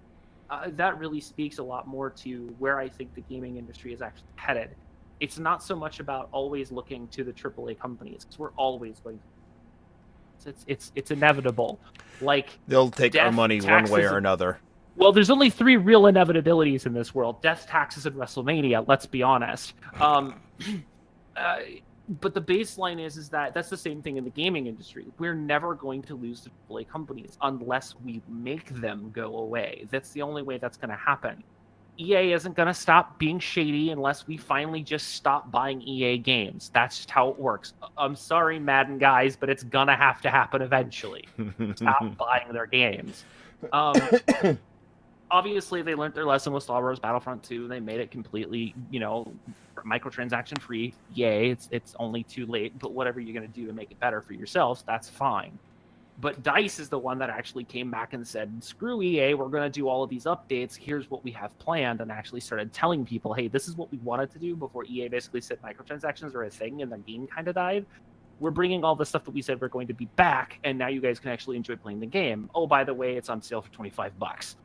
Speaker 4: That really speaks a lot more to where I think the gaming industry is actually headed. It's not so much about always looking to the AAA companies, because we're always going to. It's inevitable. Like,
Speaker 1: They'll take our
Speaker 4: death,
Speaker 1: money one
Speaker 4: taxes,
Speaker 1: way or another.
Speaker 4: well, there's only three real inevitabilities in this world: death, taxes, and WrestleMania. Let's be honest. But the baseline is that that's the same thing in the gaming industry. We're never going to lose to AAA companies unless we make them go away. That's the only way that's going to happen. EA isn't going to stop being shady unless we finally just stop buying EA games. That's just how it works. I'm sorry, Madden guys, but it's going to have to happen eventually. Stop buying their games. Obviously, they learned their lesson with Star Wars Battlefront 2. They made it completely, microtransaction free. Yay, it's only too late. But whatever you're going to do to make it better for yourselves, that's fine. But DICE is the one that actually came back and said, screw EA, we're going to do all of these updates. Here's what we have planned, and actually started telling people, hey, this is what we wanted to do before EA basically said microtransactions are a thing and the game kind of died. We're bringing all the stuff that we said we're going to be back, and now you guys can actually enjoy playing the game. Oh, by the way, it's on sale for $25.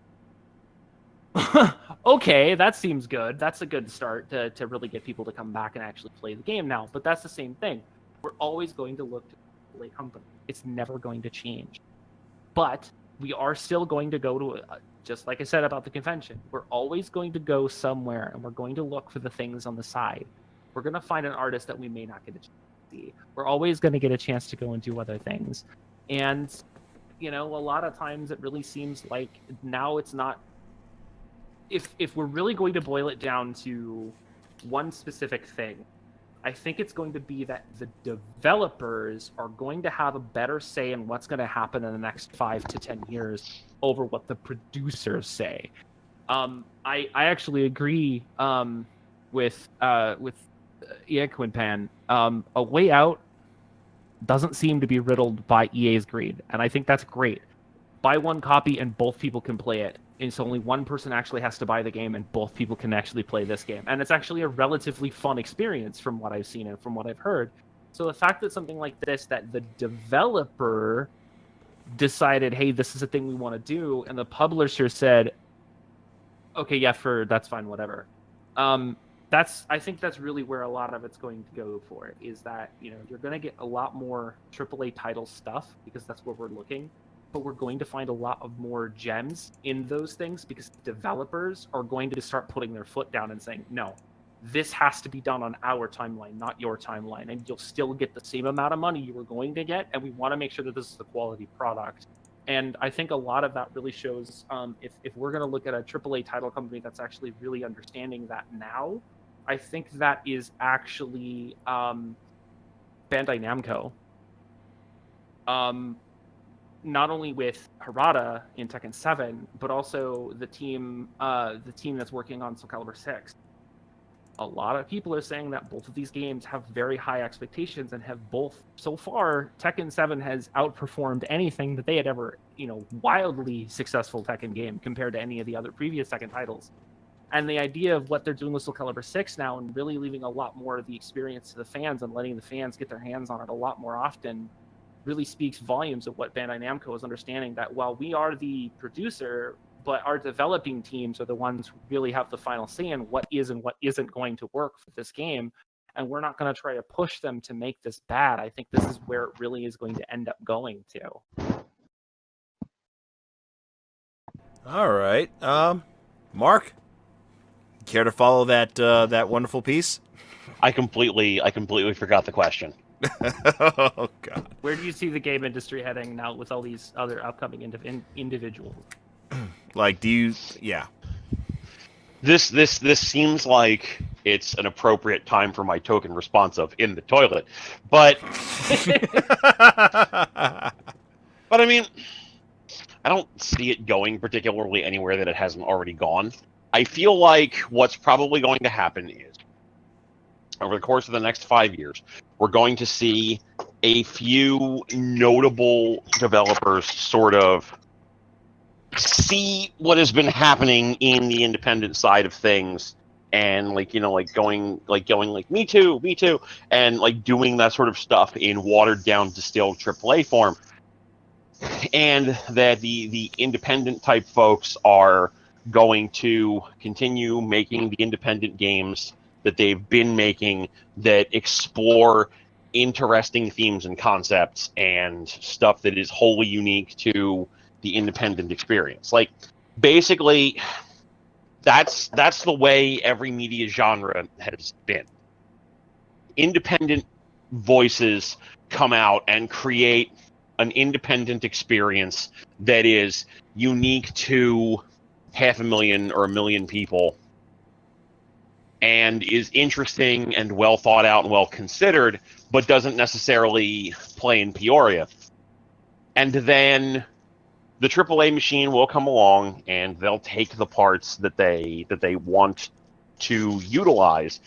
Speaker 4: Okay, that seems good. That's a good start to really get people to come back and actually play the game now. But that's the same thing. We're always going to look to a company. It's never going to change. But we are still going to go to, just like I said about the convention, we're always going to go somewhere and we're going to look for the things on the side. We're going to find an artist that we may not get a chance to see. We're always going to get a chance to go and do other things. And, a lot of times it really seems like now it's not, if we're really going to boil it down to one specific thing, I think it's going to be that the developers are going to have a better say in what's going to happen in the next 5 to 10 years over what the producers say. I actually agree with Ian Quinpan. A Way Out doesn't seem to be riddled by EA's greed, and I think that's great. Buy one copy and both people can play it. And so only one person actually has to buy the game and both people can actually play this game. And it's actually a relatively fun experience from what I've seen and from what I've heard. So the fact that something like this, that the developer decided, hey, this is a thing we want to do, and the publisher said, okay, yeah, that's fine, whatever. I think that's really where a lot of it's going to go for, is that, you're going to get a lot more AAA title stuff because that's where we're looking. But we're going to find a lot of more gems in those things because developers are going to start putting their foot down and saying, no, this has to be done on our timeline, not your timeline. And you'll still get the same amount of money you were going to get. And we want to make sure that this is a quality product. And I think a lot of that really shows, if we're going to look at a AAA title company that's actually really understanding that now, I think that is actually Bandai Namco. Not only with Harada in Tekken 7, but also the team that's working on Soul Calibur 6. A lot of people are saying that both of these games have very high expectations and have both, so far, Tekken 7 has outperformed anything that they had ever, wildly successful Tekken game compared to any of the other previous Tekken titles. And the idea of what they're doing with Soul Calibur 6 now and really leaving a lot more of the experience to the fans and letting the fans get their hands on it a lot more often really speaks volumes of what Bandai Namco is understanding, that while we are the producer, but our developing teams are the ones who really have the final say in what is and what isn't going to work for this game. And we're not going to try to push them to make this bad. I think this is where it really is going to end up going to.
Speaker 1: All right. Mark, care to follow that wonderful piece?
Speaker 3: I completely forgot the question.
Speaker 1: Oh, God.
Speaker 4: Where do you see the game industry heading now with all these other upcoming individuals?
Speaker 1: Like, yeah.
Speaker 3: This seems like it's an appropriate time for my token response of in the toilet. But but I mean, I don't see it going particularly anywhere that it hasn't already gone. I feel like what's probably going to happen is over the course of the next 5 years, we're going to see a few notable developers sort of see what has been happening in the independent side of things, and going me too, and like doing that sort of stuff in watered down distilled AAA form, and that the independent type folks are going to continue making the independent games that they've been making that explore interesting themes and concepts and stuff that is wholly unique to the independent experience. Like, basically, that's the way every media genre has been. Independent voices come out and create an independent experience that is unique to 500,000 or 1,000,000 people and is interesting and well thought out and well considered, but doesn't necessarily play in Peoria. And then the AAA machine will come along and they'll take the parts that they want to utilize,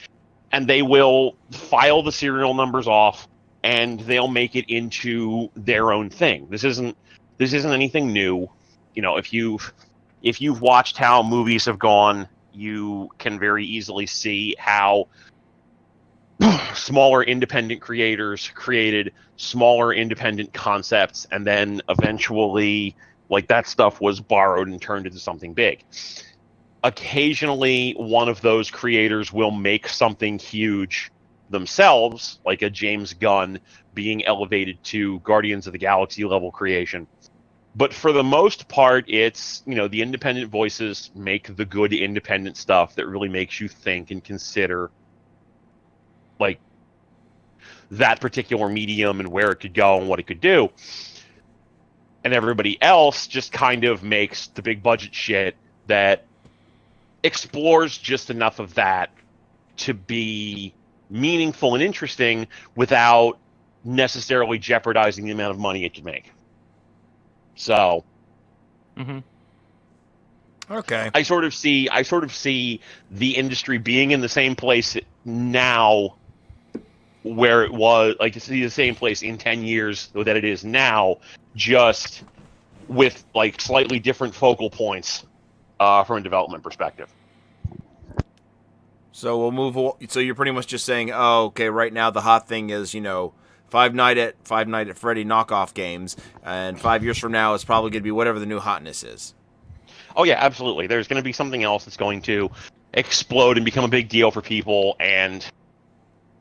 Speaker 3: and they will file the serial numbers off, and they'll make it into their own thing. This isn't anything new. You know, if you've watched how movies have gone, you can very easily see how smaller independent creators created smaller independent concepts, and then eventually, like, that stuff was borrowed and turned into something big. Occasionally, one of those creators will make something huge themselves, like a James Gunn being elevated to Guardians of the Galaxy level creation. But for the most part, it's, the independent voices make the good independent stuff that really makes you think and consider, like, that particular medium and where it could go and what it could do. And everybody else just kind of makes the big budget shit that explores just enough of that to be meaningful and interesting without necessarily jeopardizing the amount of money it can make. So,
Speaker 1: Okay.
Speaker 3: I sort of see the industry being in the same place now where it was, like, see the same place in 10 years that it is now, just with, like, slightly different focal points from a development perspective.
Speaker 1: So we'll move. So you're pretty much just saying, oh, okay, right now the hot thing is, Five Night at Freddy knockoff games, and 5 years from now it's probably going to be whatever the new hotness is.
Speaker 3: Oh yeah, absolutely. There's going to be something else that's going to explode and become a big deal for people, and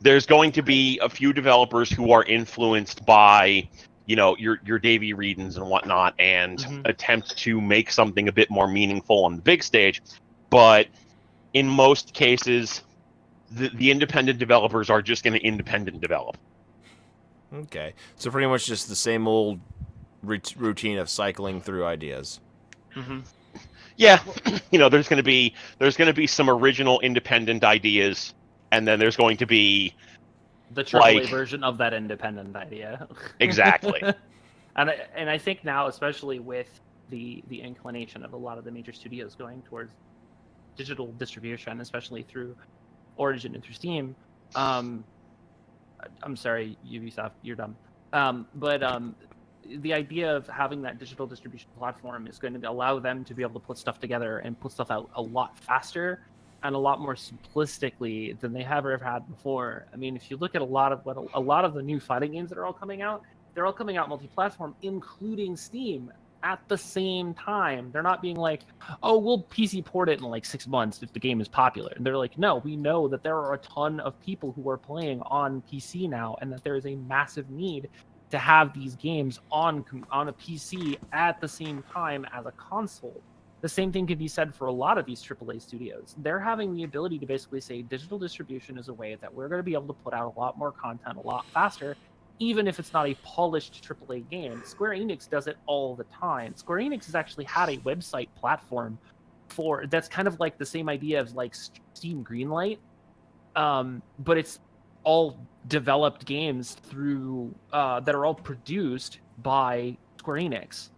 Speaker 3: there's going to be a few developers who are influenced by, your Davey Reedens and whatnot, and attempt to make something a bit more meaningful on the big stage. But in most cases, the independent developers are just going to independent develop.
Speaker 1: Okay, so pretty much just the same old routine of cycling through ideas.
Speaker 3: Yeah, there's going to be some original independent ideas, and then there's going to be
Speaker 4: the AAA version of that independent idea.
Speaker 3: Exactly.
Speaker 4: and I think now, especially with the inclination of a lot of the major studios going towards digital distribution, especially through Origin and through Steam. I'm sorry, Ubisoft, you're dumb. But the idea of having that digital distribution platform is going to allow them to be able to put stuff together and put stuff out a lot faster and a lot more simplistically than they have ever had before. I mean, if you look at a lot of the new fighting games that are all coming out, they're all coming out multi-platform, including Steam, at the same time. They're not being like, oh, we'll PC port it in like 6 months if the game is popular. And they're like, no, we know that there are a ton of people who are playing on PC now, and that there is a massive need to have these games on a PC at the same time as a console. The same thing can be said for a lot of these AAA studios. They're having the ability to basically say digital distribution is a way that we're going to be able to put out a lot more content a lot faster, even if it's not a polished AAA game. Square Enix does it all the time. Square Enix has actually had a website platform that's kind of like the same idea of like Steam Greenlight, but it's all developed games through that are all produced by Square Enix.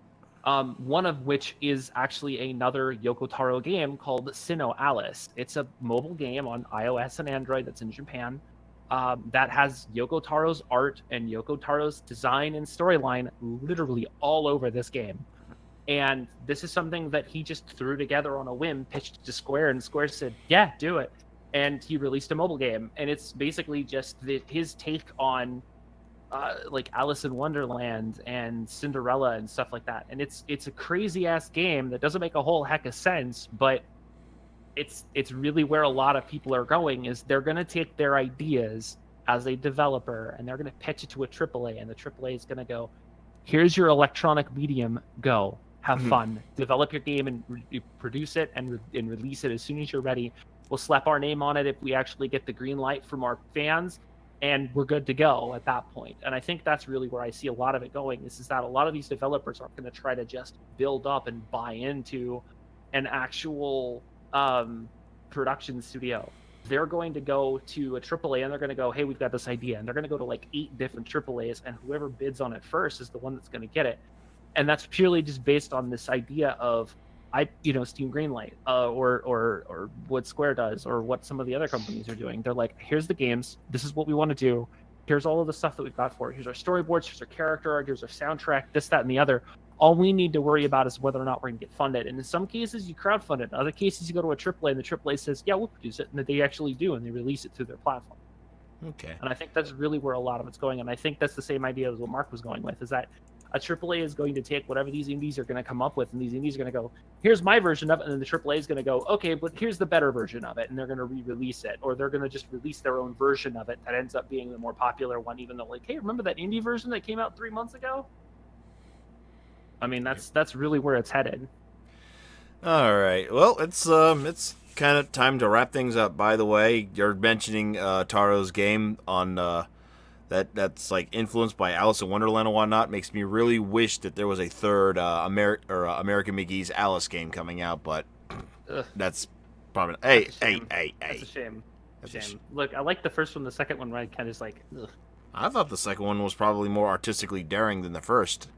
Speaker 4: One of which is actually another Yoko Taro game called Sinnoh Alice. It's a mobile game on iOS and Android that's in Japan. that has Yoko Taro's art and Yoko Taro's design and storyline literally all over this game. And this is something that he just threw together on a whim, pitched to Square, and Square said, "Yeah, do it." And he released a mobile game, and it's basically just his take on like Alice in Wonderland and Cinderella and stuff like that. And it's a crazy ass game that doesn't make a whole heck of sense, but it's really where a lot of people are going. Is they're going to take their ideas as a developer and they're going to pitch it to a AAA, and the AAA is going to go, "Here's your electronic medium, go have fun, develop your game and produce it and release it as soon as you're ready. We'll slap our name on it if we actually get the green light from our fans, and we're good to go at that point." And I think that's really where I see a lot of it going, is that a lot of these developers aren't going to try to just build up and buy into an actual production studio. They're going to go to a AAA and they're going to go, "Hey, we've got this idea," and they're going to go to like 8 different AAAs, and whoever bids on it first is the one that's going to get it. And that's purely just based on this idea of Steam Greenlight, or what Square does, or what some of the other companies are doing. They're like, "Here's the games. This is what we want to do. Here's all of the stuff that we've got for it. Here's our storyboards. Here's our character arc. Here's our soundtrack. This, that, and the other. All we need to worry about is whether or not we're going to get funded." And in some cases, you crowdfund it. In other cases, you go to a AAA, and the AAA says, "Yeah, we'll produce it," and they actually do, and they release it through their platform.
Speaker 1: Okay.
Speaker 4: And I think that's really where a lot of it's going. And I think that's the same idea as what Mark was going with, is that a AAA is going to take whatever these indies are going to come up with, and these indies are going to go, "Here's my version of it," and then the AAA is going to go, "Okay, but here's the better version of it," and they're going to re-release it, or they're going to just release their own version of it that ends up being the more popular one, even though, like, "Hey, remember that indie version that came out 3 months ago?" I mean, that's really where it's headed.
Speaker 1: All right. Well, it's kind of time to wrap things up. By the way, you're mentioning Taro's game on that's like influenced by Alice in Wonderland and whatnot. Makes me really wish that there was a third American McGee's Alice game coming out, but that's probably hey.
Speaker 4: That's a shame. Look, I like the first one. The second one, right, kind of is like, ugh.
Speaker 1: I thought the second one was probably more artistically daring than the first.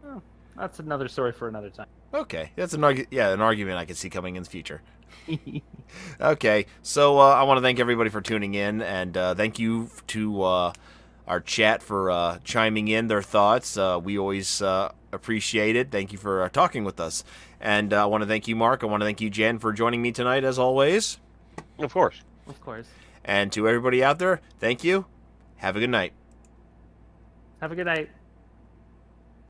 Speaker 4: Oh, that's another story for another time.
Speaker 1: Okay, that's an argument I can see coming in the future. Okay, so I want to thank everybody for tuning in, and thank you to our chat for chiming in their thoughts. We always appreciate it. Thank you for talking with us. And I want to thank you, Mark. I want to thank you, Jen, for joining me tonight, as always.
Speaker 3: Of course.
Speaker 4: Of course.
Speaker 1: And to everybody out there, thank you. Have a good night.
Speaker 4: Have a good night.